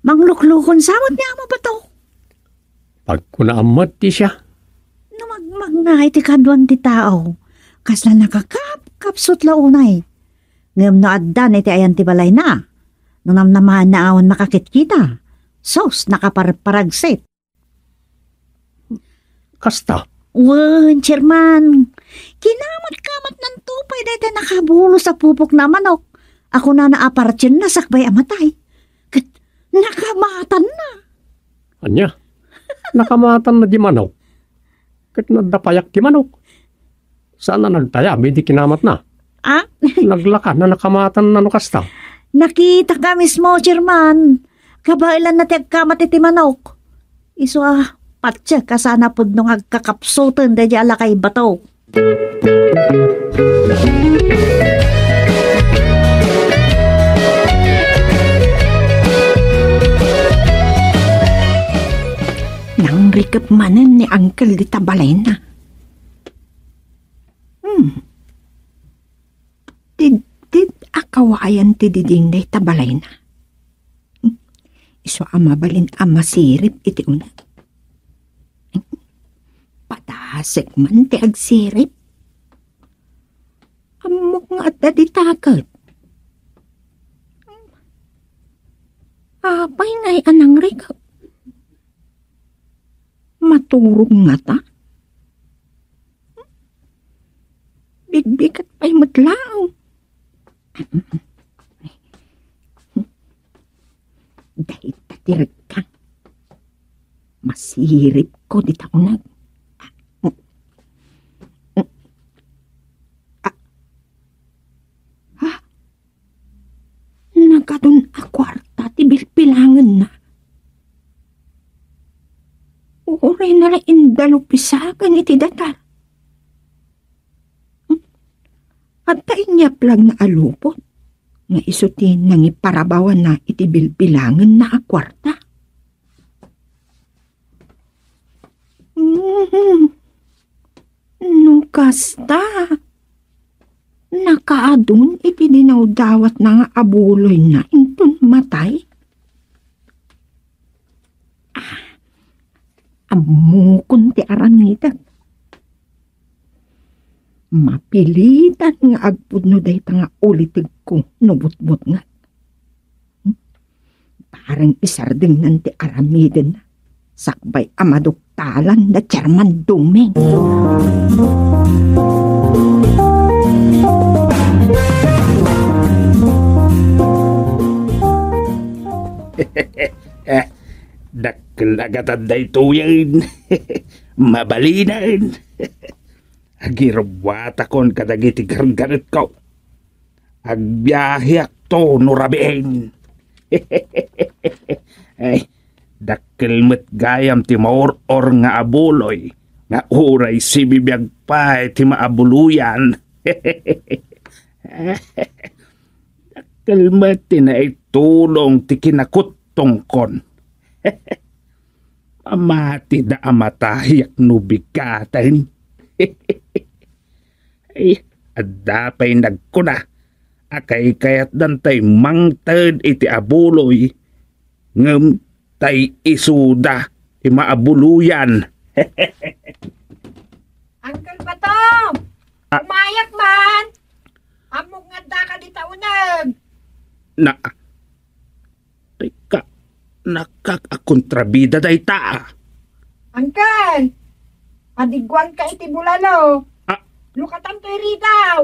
Mangluklukon samot ni ama ba to? Pag kunaamat ti siya. Numagmag na iti kadwan ti tao. Kasla nakakap-kapsot launay. Ngam no addan iti ayan ti balay na. Nung namnamahan na awan makakit kita. Sos, nakaparagsit. Kasta. Wan, Chairman. Kinamat-kamat ng tupay dahil nakabulo sa pupok na manok. Ako na naapartyan na sakbay amatay. Kat nakamatan na. Anya? Nakamatan na di manok. Kat nadapayak di manok. Saan na nagtaya? Hindi kinamat na. Naglaka na nakamatan na no kasta. Nakita ka mismo, Chairman. Kabailan na tiyagkamat iti manok. Iso patsa kasana po nung agkakapsutan da di ala kay bato. Nang rikap manan ni Uncle di tabalay na. Did akawayan ti diding day tabalay na. Iso amabalin amasirip iti una. Patasik man ti agsirip. Amok nga at di takot. Apay na'y anang rikap. Maturog nga ta. Bigbigat pa'y matlaw. Dahil tatirag ka. Masirip ko di taunag. Nagadun a kwarta ti bilpilangan na. Uray na lang indalupisakan iti datar. At tainyap lang na alupot. Nga isutin nang iparabawan na iti bilbilangan na a kwarta. No kasta. Nakaadun iti dinawdawat na nga abuloy na intun matay. Amukon ti aramitan. Mapilitan nga agpudno day nga ulitig ko nubot-bot nga. Parang isarding nanti aramiden na. Sakbay amaduktalan na Chairman Dumeng. Dakkel agatan day tuyan. Mabalinan. Agirwata kon kadagiti gargaret ko. Agbiyahiak to nurabiin. Ay, dakkel met gayam ti maor-or nga abuloy. Nga uray si bibiyag pa ti maabuluyan. Dakkel met ti naitulong ti kinakutong kon. Amati da amatahiyak nubikaten. Ay, adapay nagkuna. Akay kayat dantay mangted iti abuloy. Ngem tay isuda ti maabuluyan. Uncle Batong! Umayak man! Amok nga da ka di taunag! Nakakakontrabida day ta. Uncle! Adigwan ka iti bulalo! Lukatan to'y rigaw!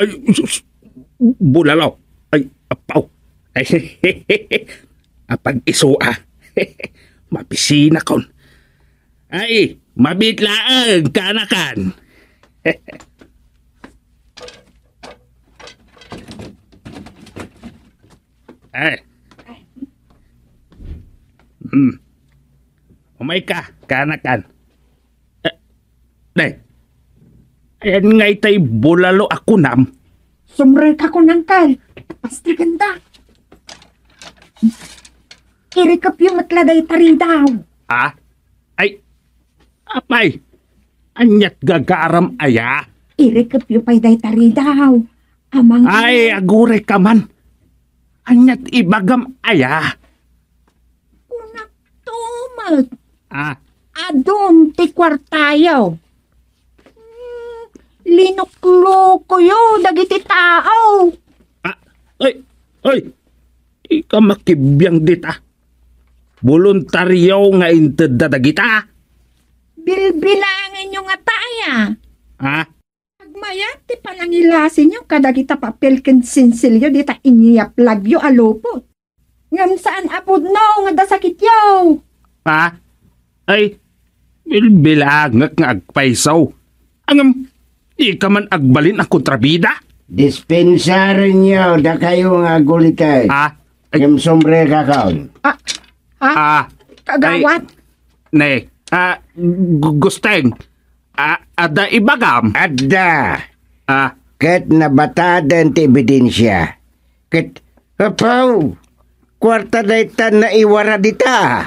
Ay, sus, bulalaw. Ay, apaw. Ay, apag isua. Mapisina kon. Ay, mabitlaan kanakan. Ay. Umay ka, kanakan. Day. Ayan ngay tay bulalo ako nam. Sumre ka ko ng kal. Pasti ganda. Irikap yung matladay tari daw. Ah? Ay, apay. Anyat gagaram aya. Irikap yung payday tari daw. Amang... Ay, agure ka man. Anyat ibagam aya. Unak tumat. Ah, Adun ti kwartayo. Linuklo ko yo, dagiti tao. ay, di ka makibiyang dita. Voluntaryo nga inted dadagita. Bilbilangan nyo nga taya. Ah, Pagmayat ti palangilasin nyo, kadagita papel ken sinsilyo, dita inyaplag yo alupot. Ngam saan apod no, nga dasakit yo. ah, ay, bilbilangak nga agpaisaw. Angam, di ka man agbalin ang kontrabida. Dispensarin niyo, da kayo nga gulitay. Ah, ay, Yung sombre kakaon. Kagawat. Ne, gusteng, ada ibagam. Adda, Ah, ket nabatadan ti ebidensya. Ket, apaw, kwarta daytan na iwara dita.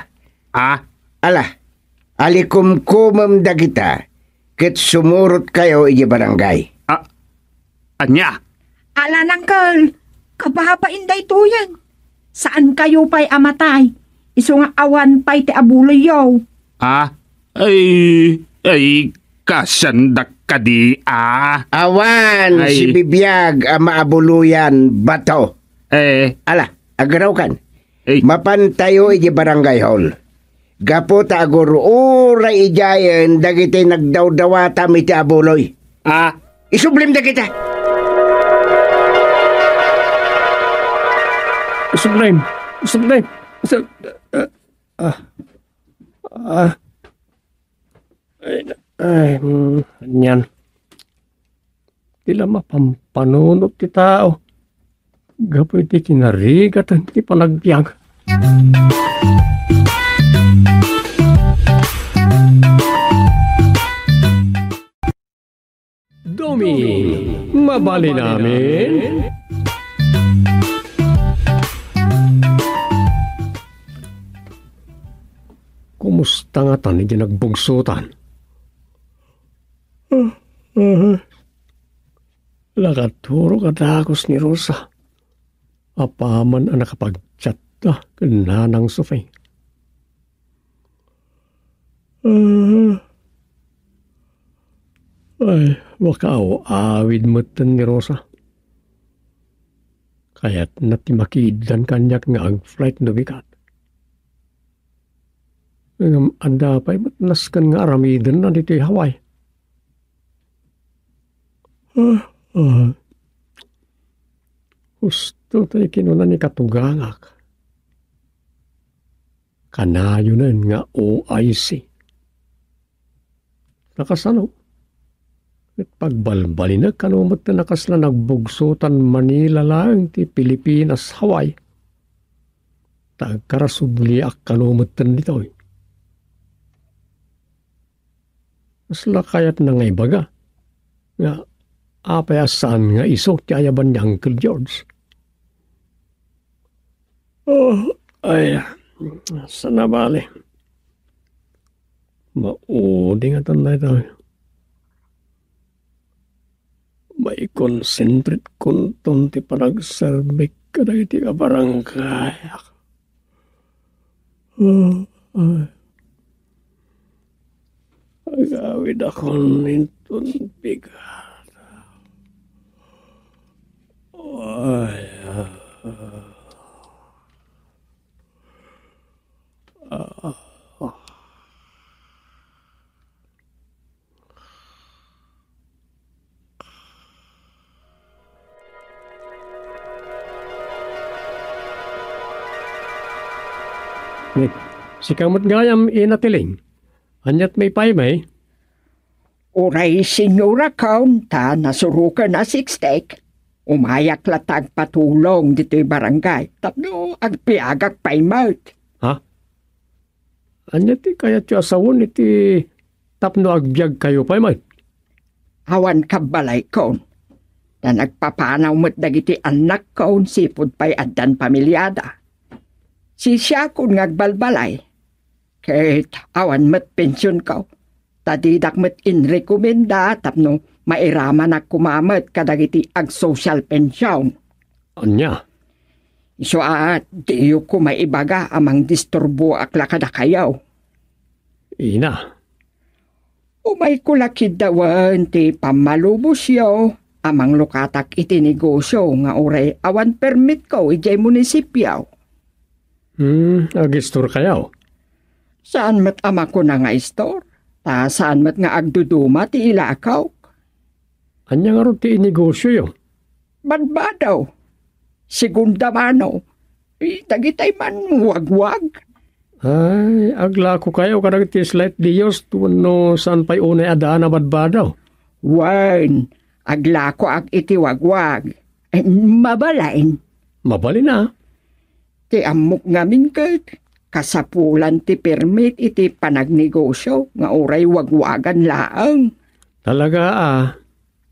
Ala, alikumkumam dagita. Ket sumurot kayo iji barangay. anya, Ala nangkal, kapahapainday tuyan. Saan kayo pa'y amatay? Iso nga awan pa'y ti abuloy yo. ay, kasandak ka di, Awan Ay. si bibiyag ang maabuluyan bato. Eh, Agaraw kan. ay, Mapantayo iji barangay hall. Gapo ta aguro uray ijayen dagiti nagdawdawata mi ti abuloy. Isublim da kita. Sublime. Yan. Tila mapampanunot ti tao. Gapoy ti kinarigat ti panagbiag. Domi, mabali namin. Kumusta nga tan hindi nagbugsutan? Lakaturo katakos ni Rosa. Apaman ang nakapag-chat na kananang Sofay. Ay, makaaw-awid matan ni Rosa. Kaya't natimakidan kanyak nga ang flight na bigat. Anda pa'y matnas kan nga aramidan na dito Hawaii. Gusto tayo kinunan ni katugangak. Kanayo na nga OIC. Nakasano? At pagbalbali na kanumot na nakasla nagbugsutan Manila lang ti Pilipinas, Hawaii. Tagkarasubliak kanumot na dito. Masla kayat na nga ibaga. Nga apayasaan nga iso ti ayaban ni Uncle George. Ay, sana bali. Maudi nga tanay tayo. May concentrate kunton ti panagserbik ka na iti ka barangay. Agawid ako nitong bigat. Nit, si kamot gayam inatiling. Anyat may paymay. Uray senyora kaun ta nasurukan na sikstek. Umayak latag patulong dito'y barangay. Tapno agpiagak paymot. Ha? Anyat kaya tiyo asawon iti tapno agbyag kayo paymay. Awan kabalay kaun. Na nagpapanaw mo't dagiti anak kaun sipod pa'y addan pamilyada. Si siya kun ngagbalbalay. Kahit awan mo't pensyon kaw. Tadidak mo't inrekomenda tapno mairaman na kumamot kadagiti ag social pension. Anya? So diyo ko maibaga amang disturbo akla kada kayaw. Ina. Umay kulakid dawan ti pamalubos yaw amang lukatak iti negosyo nga uray awan permit ko ijay munisipyaw. Agistor kayaw. Saan mat ama ko na nga store? Ta saan mat nga agduduma ti ilakaw? Anya nga ron ti negosyo yo? Badbadaw. Segunda mano. Itagitay man wagwag. Ay, agla ko kayo karag ti slight Diyos no saan pa'y unay adaan na badbadaw. Wan, agla ko ag iti wagwag. Mabalain. Mabali na. Ti amok ngamin kat. Kasapulan ti permit iti panagnegosyo nga oray wagwagan laang. Talaga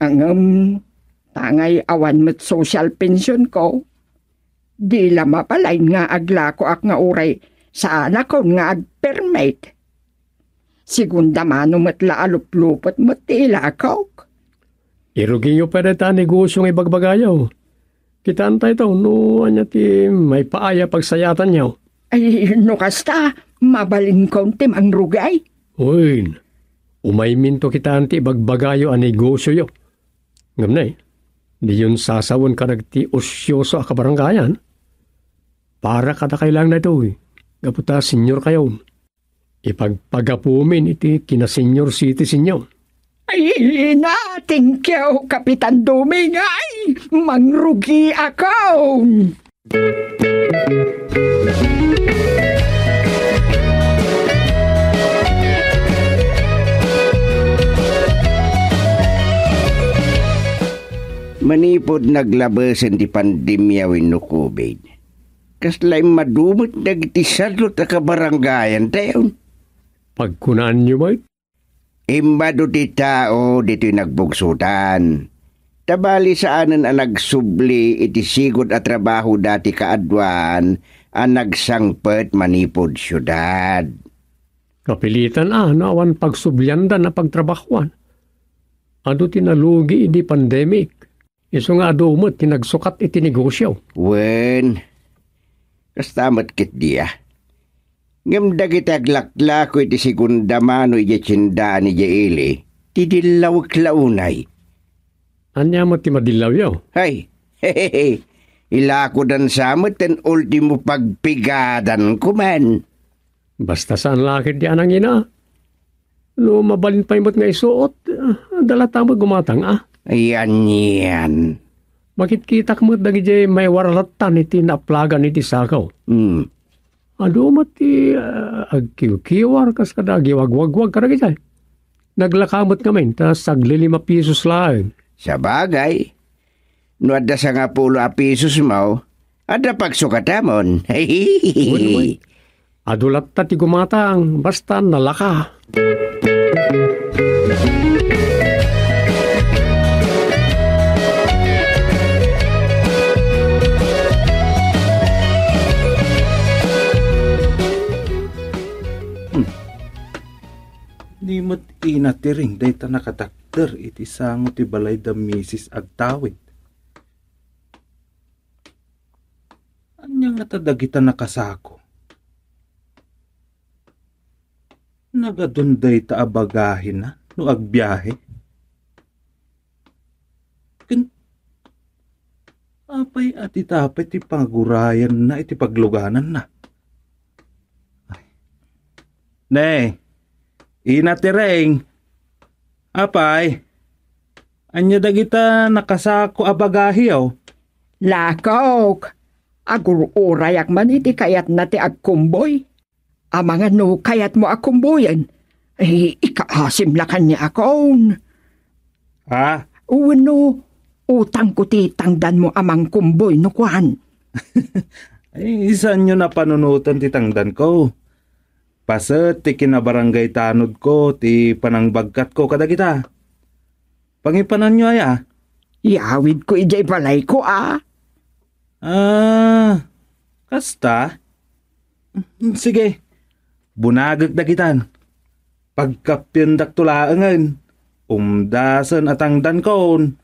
Ang tangay awan met social pension ko. Di lama palain nga agla ko ak nga oray sana ko nga agpermit. Segunda mano met laalup-lupot met ti ilakaw. Irugin nyo pa ta negosyong ibagbagayaw. Kitaan tayo to, no, anya ti may paaya pagsayatan nyo. Ay, no kasta, mabalin konti ang rugay. Uy, umayminto kitaan ti ibagbagayo a negosyo yo. Ngam na di yun sasawon ka nagti osyoso a kabarangayan. Para kada kailang na ito Gaputa, senyor kayo. Ipagpagapumin iti kina senior citizen nyo. Ay, thank you, Kapitan Duming. Ay, mangrugi ako. Manipod naglabasan ti pandemya wenno COVID. Kaslay madumot dagiti sadlot a kabarangayan tayon. Pagkunaan nyo ba? Imbado ti tao dito'y nagbugsutan. Tabali saanan ang nagsubli iti sigod at trabaho dati kaadwan ang nagsangpet manipod syudad. Kapilitan naawan pagsubyanda na pagtrabahuan. Ado tinalugi iti pandemic. Iso nga adumot tinagsukat iti negosyo. Wen, kastamat kit diya. Ngam dagiti aglakla ko iti segunda mano iti tsindaan iti ili. Tidilawak launay. Anya mo ti madilaw yaw? Hay, hehehe. Ilako dan samot ten ultimo pagpigadan ko man. Basta saan lakit di anang ina. No mabalin pa imot nga isuot, dalata mo gumatang Ayan yan. Makit-kita mo dagi may waralatan iti naaplagan iti sakaw. Ado mati agkiw-kiwar kas kadagi wag-wag-wag karagi jay. Naglakamot kami, tas saglilima pisos lang. Sa bagay, no adda sa nga 10 pisos mo, adda pagsukatamon. Uy. Adulat ta ti gumatang, basta nalaka. Di mo't inatiring day ta nakatakder iti sango ti balay da misis agtawid. Anya nga tadagita nakasako. Nagadunday ta abagahin na no agbiyahe. Apay at itapay ti pagurayan na iti pagluganan na. Nay, inatireng. Apay, anya dagita nakasako abagahiyaw. Lakok, agururayak man iti kayat na ti agkumboy. Amangan no kayat mo akong buyan. Ikaasim na kanya akon. Ha? Uwano, utang ko titangdan mo amang kumboy no kuhan. Ay, isan nyo na panunutan ti tangdan ko. Paset ti kinabarangay tanod ko, ti panangbagkat ko kada kita. Pangipanan nyo aya? Iawid ko ijay balay ko Kasta? Sige, bunagag da kitan. Pagkapyandak tulaangan, umdasan at tangdan kon.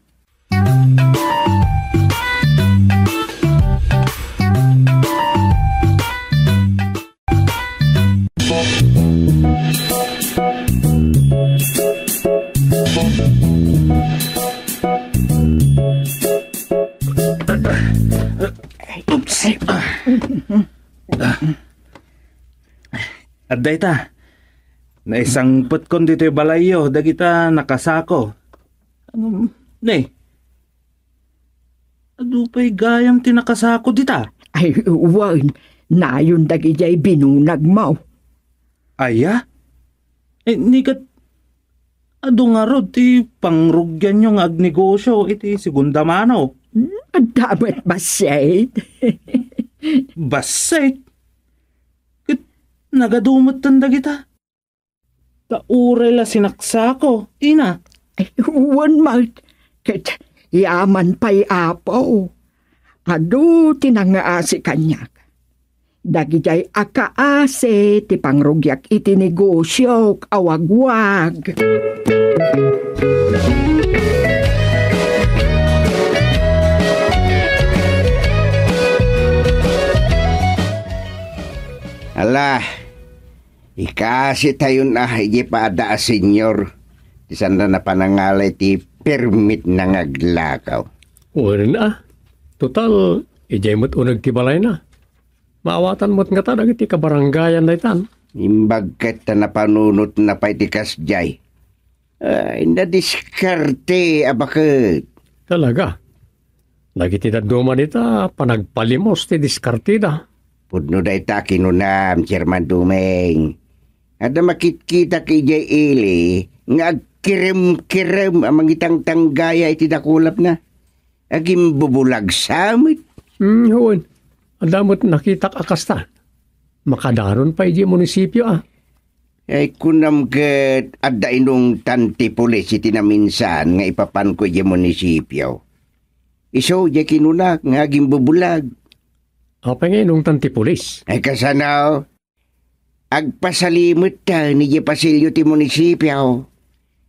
Oops. At dayta, naisangpot kon dito yung balayo, dagita nakasako. Adupay gayam tinakasako dita. Ay, uwan, na yun dagijay binunag mo. Aya? Nikat, ado nga rod, ti pangrugyan yung agnegosyo, iti segunda mano. Ang damat basit. Basit? Kit, nagadumot tanda kita. Tauray la sinaksako, ina. Ay, uwan, Mart. Kit, yaman pa'y apo. Ado, tinangaasi kanyak. Dagijay akaase, ti pangrugyak iti negosyo, awagwag. Ala, ikasi tayo na hindi pa ada senyor. Isanda na panangalay ti permit na ngaglakaw. Wala na. Total, ijay mo't unag tibalay na. Maawatan mo't nga ta dagiti kabarangayan na itan. Imbagkat na napanunot na pa itikas jay. Ay, nadiskarte, abakit. Talaga. Dagiti daduma nita, panagpalimos ti diskartida. Pudno da ita kinunam, Chairman Dumeng. Ada makikita kay jay ili, nga agkirem-kirem amang itang tanggaya iti dakulap na. Agim bubulag samit. Huwag. Ang damot nakitak akastan. Makadaron pa iji munisipyo Ay kunam ket adda inong tanti pulis iti na minsan nga ipapan ko iti munisipyo. Iso di kinunak nga agim bubulag. Apa nga inong tanti pulis? Ay kasanaw, agpasalimot ta ni di pasilyo ti munisipyo.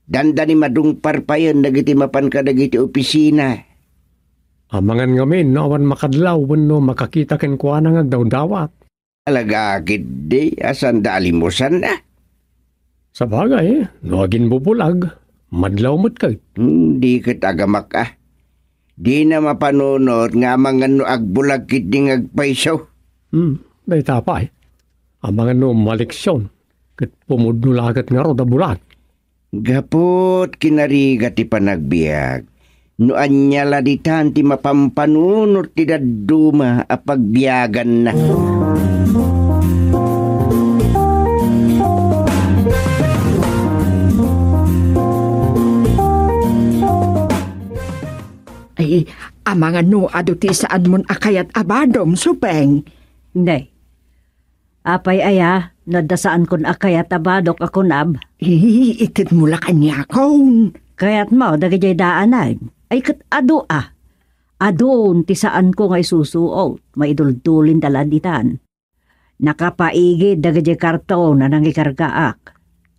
Danda ni madungpar pa yan dagiti mapan ka dagiti opisina. Amangan ngamin, no, awan makadlaw, no, makakita ken kuha nang agdaw-dawat. Alagakid di, asan da alimusan na. Sa bagay, no, agin bubulag, madlaw mo't kay. Di kat agamak Di na mapanunod nga mga no agbulag kit di ngagpaisaw. Day tapay. Amangan no maleksyon, kat pumudnulagat nga ro da bulag. Gapot kinarigat ti panagbiag. No anyala di tanti mapampanunot ti daduma a pagbiyagan na. Ay, amangan no aduti saan mon akayat abadom, supeng. Hindi. Apay aya, nadasaan kon akayat abadok ako nab. Itit mula kanya kon. Kaya't mo, dagijay daanan. Ay kat ado Adon ti saan ko ngay susuot, maidultulin daladitan. Nakapaigid dagijay karton na nangikargaak.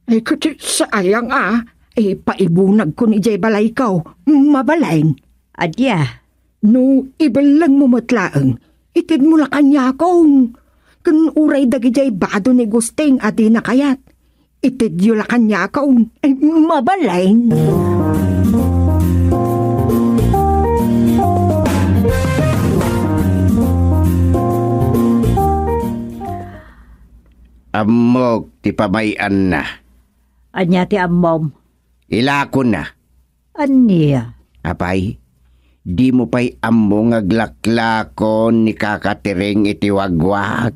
Ay kuti sayang ay paibunag ko ni jay balay ko, mabalain. Adya. No, ibalang mo matlaang, itid mula kanya kong. Kun uray dagijay bado ni gusting adi na kayat. Itid yula kanya kong, ay mabalain. Amok ti pamayan na. Anya ti ammom. Ilakon na. Anya? Apay, di mo pa'y ammo ngaglaklakon ni kakatiring iti wagwag.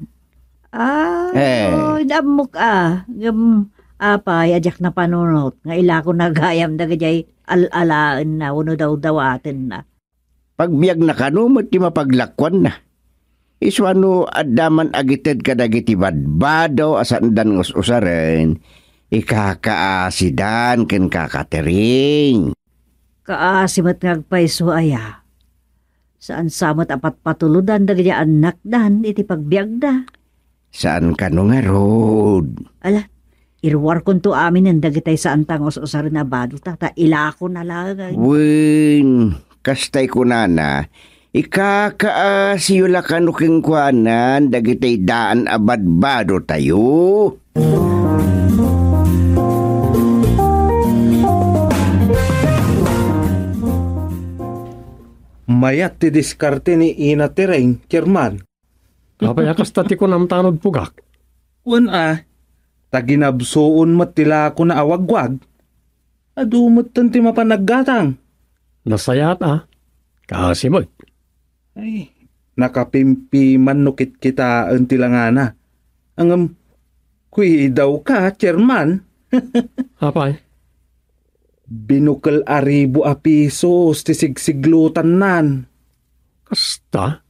Damok apay, ajak na panunot. Nga ila ko nagayam na gajay alalaan na, uno daw dawatin na. Pagbiag na kanumot ti mapaglakwan na. Iswano adaman agited kadagiti badbado asandan usaren. Ikakaasidan ken kakatering. Kaasimat ngagpaiso aya. Saan samot apat patuludan dagiti anak dan iti pagbiag da. Saan ka no nga rod? Ala, irwar kun to amin ang dagitay saan tangos usar na bado ta ilako na lang. Win, kastay ko na ikakaasiyo la kanuking kwanan dagitay daan abadbado tayo. Mayat ti diskarte ni Ina Tereng, Chairman. Kapay kasta ti ko namtanod pugak. Taginabsoon mat tila ko na awagwag. Adumot ti mapanaggatang. Nasayat Kasimot. Ay, nakapimpi manukit kita ang tilangana. Ang kuy daw ka, Chairman. Apay? Binukal aribo a pisos ti sigsiglutan nan. Kasta?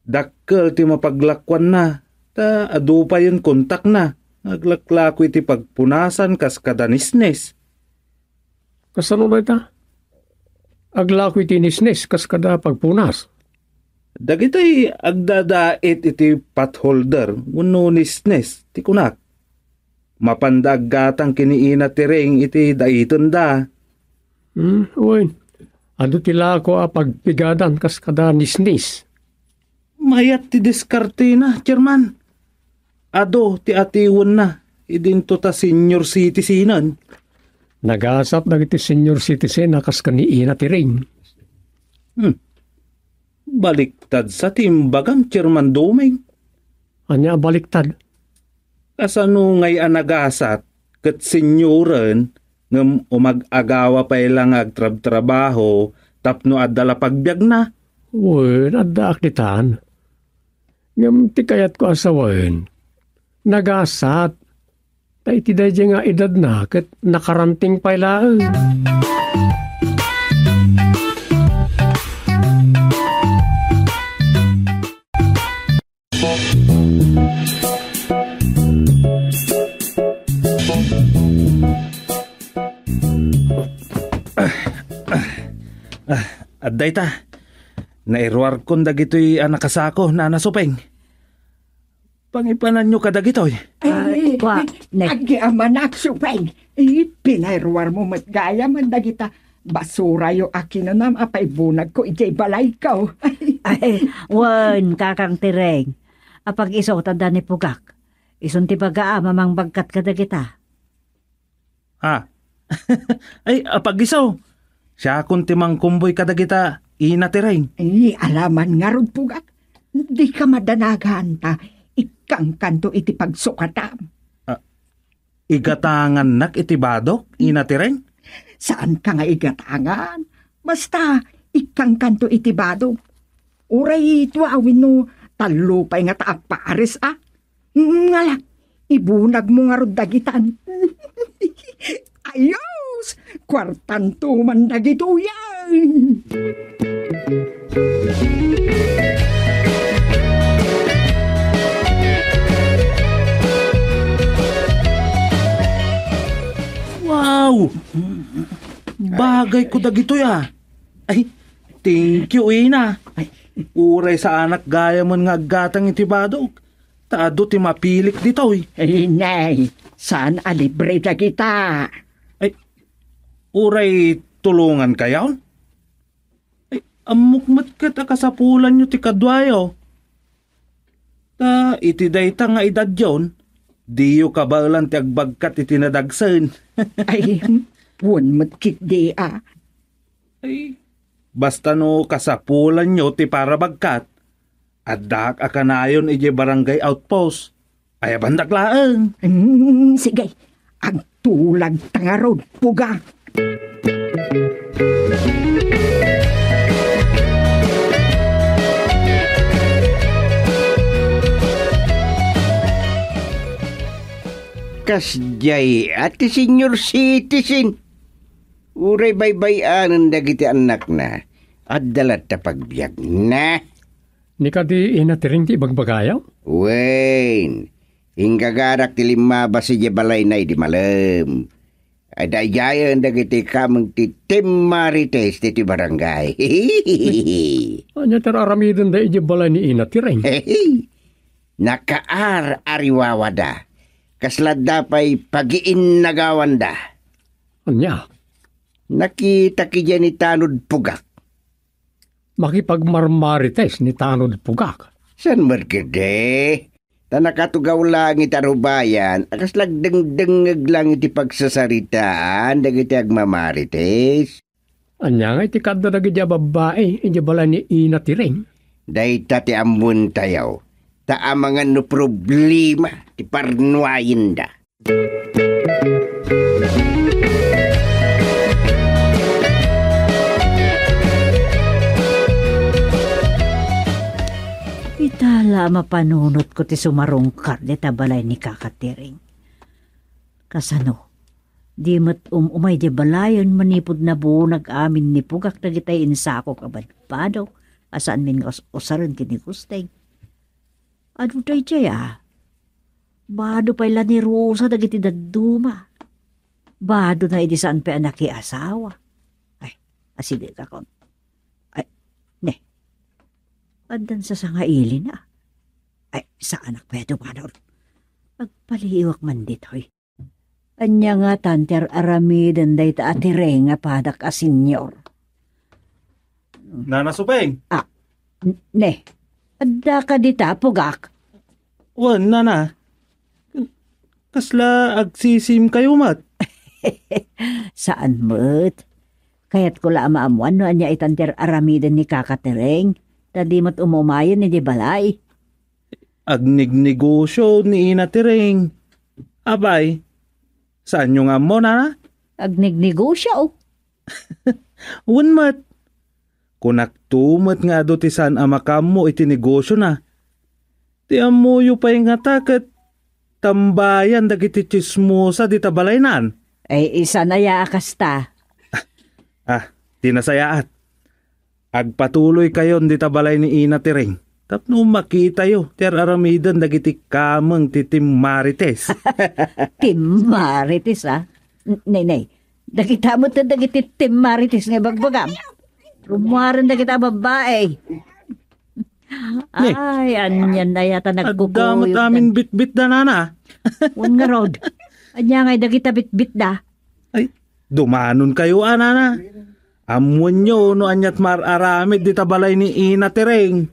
Dakkel ti mapaglakwan na. Ta adu pa yun kontak na. Naglaklako iti pagpunasan kas kadanisnes. Kasano ba ita? Aglako iti nisnes kas kada pagpunas. Dagitoy agdadait iti potholder. Uno nisnes ti kunak. Mapandag gatang kiniina tireng iti daiton da. Uy, ado tila ko pagpigadan kas kada nisnis. Mayat ti diskarte na, Chairman. Ado ti atiwan na, idinto ta senior citizenan. Nagasat na iti senior citizen na kas kaniina tireng. Baliktad sa timbagam, Chairman Doming. Anya baliktad? Kasano ngay anagasat kat senyoren ngem umag-agawa pa ilang agtrab-trabaho tapno adala pagbiag na. Uy, nadaak nitan. Ngam ti kayat ko asawain. Nagasat. Ta iti dadya nga edad na kat nakaranting pa ilaan. Adday ta, nairwar kon dagitoy anakasako na nasupeng. Pangipanan nyo kadagitoy. Agiamanak supeng. Pinairwar mo matgaya man dagita. Basura yung akin na nam apaibunag ko ijay balay ko. Kakang tireng. Apag isaw tanda ni Pugak. Isun ti bagaa mamang bagkat kadagita. Ay, apag isaw. Siya kung timang kumboy kadagita, Ina Tereng. Alaman nga rod Pugak. Di ka madanagan ta. Ikang kanto iti pagsukatam. Igatangan nak iti badok, Ina Tereng? Saan ka nga igatangan? Basta, ikang kanto iti badok. Uray tuawin no, talupay nga taak paaris Ngala, ibunag mo nga rod dagitan. Ayos! Kwartan tuman dagito yan! Wow! Bagay ko dagito ya. Ay, thank you, Ina. Uray sa anak gaya man nga gatang iti badog. Taado ti mapilik ditoy. Nay, saan alibre dagita? Uray tulungan kayaw? Ay, amukmat kat akasapulan nyo ti kadwayo. Ta iti dayta nga edad yon, diyo kabalan ti agbagkat iti nadagsen. Ay, won matkit di Ay, basta no kasapulan nyo ti para bagkat, adak akanayon iti barangay outpost. Ay bandaklaan. Sige, agtulag tangarod, Pugak. Kas jay ati senior citizen. Uray baybayanan dagiti anak na. At dalat ta pagbiag na. Ni ka di inatiring ti bagbagayaw? Wen, ingagarak ti limaba si balay na di malam. Adayayan dagiti kamang ti Tim Marites ti barangay. Anya teraramidin da balay ni inatiring. Nakaar ariwawada. Kaslad dapay pagiin nagawanda. Anya? Nakita ki dyan ni Tanod Pugak. Makipagmarmarites ni Tanod Pugak. San markede? Tanakatugaw lang itarubayan, akas lagdeng-dengeg lang iti pagsasaritaan, dagiti agmamarites. Anya nga iti kadda dagiti babae, iti balay ni inatiring. Dayta ti amun tayaw, taamangan no problema, ti parnuayin da. Itala mapanunot ko ti sumarungkar di tabalay ni kakatiring. Kasano, di mat umay di balayon manipod na buo nag-amin ni Pugak dagitay insako kabadpado asaan min usaran kini Gustay. Ano day jaya? Bado pa'y ni Rosa dagiti daduma. Bado na idi saan pa anak asawa. Ay, asili ka kon. Ay, ne. Adan sa sangaili na. Ay, sa anak pa ito manor. Pagpaliiwak man dito'y. Anya nga tanter aramidan day ta atire nga padak a senyor. Nana Supeng. Ne. Adda ka dita, Pugak. Wan, nana. Kasla agsisim kayo mat. Saan mo't? Kaya't ko la maamuan no anya itanter aramidan ni kakatereng. Tadi mo't umumayan ni di balay. Agnignegosyo ni inatireng. Abay, saan yung amo, nana? Agnignegosyo. Wan mat. Kunaktumat nga do ti saan amakam mo iti negosyo na. Ti amuyo pa yung atakat tambayan dagiti chismosa di tabalaynan. Ay isa na yaakas ta. Tinasayaat. Agpatuloy kayon di tabalay ni Ina Tireng. Tapno makita yo, ter aramidan dagiti kamang ti Tim Marites. Tim Marites, Nay. Dagita mo ta dagiti Tim Marites nga bagbagam. Rumaran dagita babae. Ay, anyan na yata nagkukuyot. Adamot amin bit-bit na nana. Wan nga rod. Anya nga dagita bit-bit da. Ay, dumanon kayo nana. Amuan nyo no anyat mararamid di tabalay ni Ina Tireng.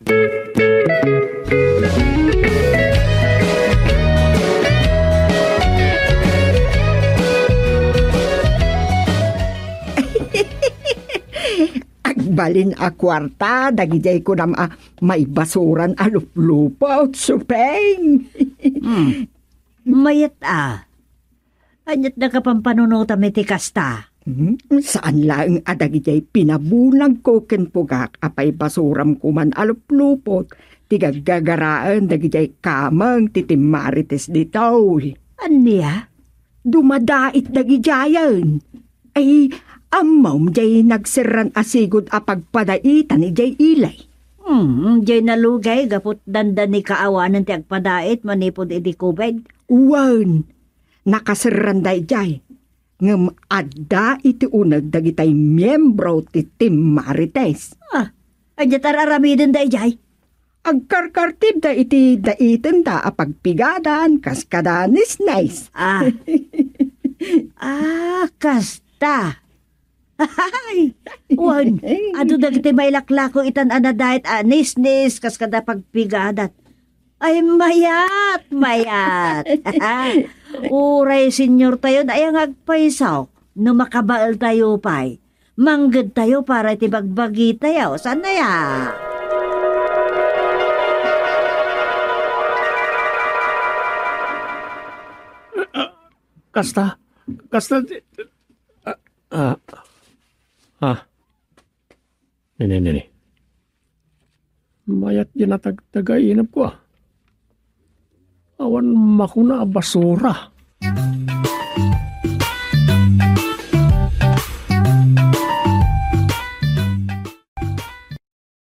Agbalin a kwarta, dagijay ko na may basuran a lupa supeng. Mayat Anyat na kapampanunota meti kasta. Saan lang adagijay pinabulag ko ken Pugak apay basuram kuman aluplupot tigagagaraan dagijay kamang titim Marites dito. Aniya? Dumadait dagijayan. Ay, amaw jay nagsiran asigod a pagpadaitan ni jay ilay. Jay nalugay gapot dandan ni kaawanan ti agpadait manipod iti kubed. Uwan, nakasiran day jay. Ngam adda iti unag dagitay miyembro ti Tim Marites. Anyat araramidin day jay. Agkarkartib da iti daiten da apagpigadan kaskadanis nice. Kasta. Ay, wan, ado dagiti may laklako itan anadait nis kaskada pagpigadan. Ay, mayat. Uray, senyor tayo, ayang agpaisaw. No makabaal tayo pa'y. Manggad tayo para itibagbagi tayo. Saan na ya? Kasta. Nene. Mayat yan natagtagainap ko. Awan makuna basura.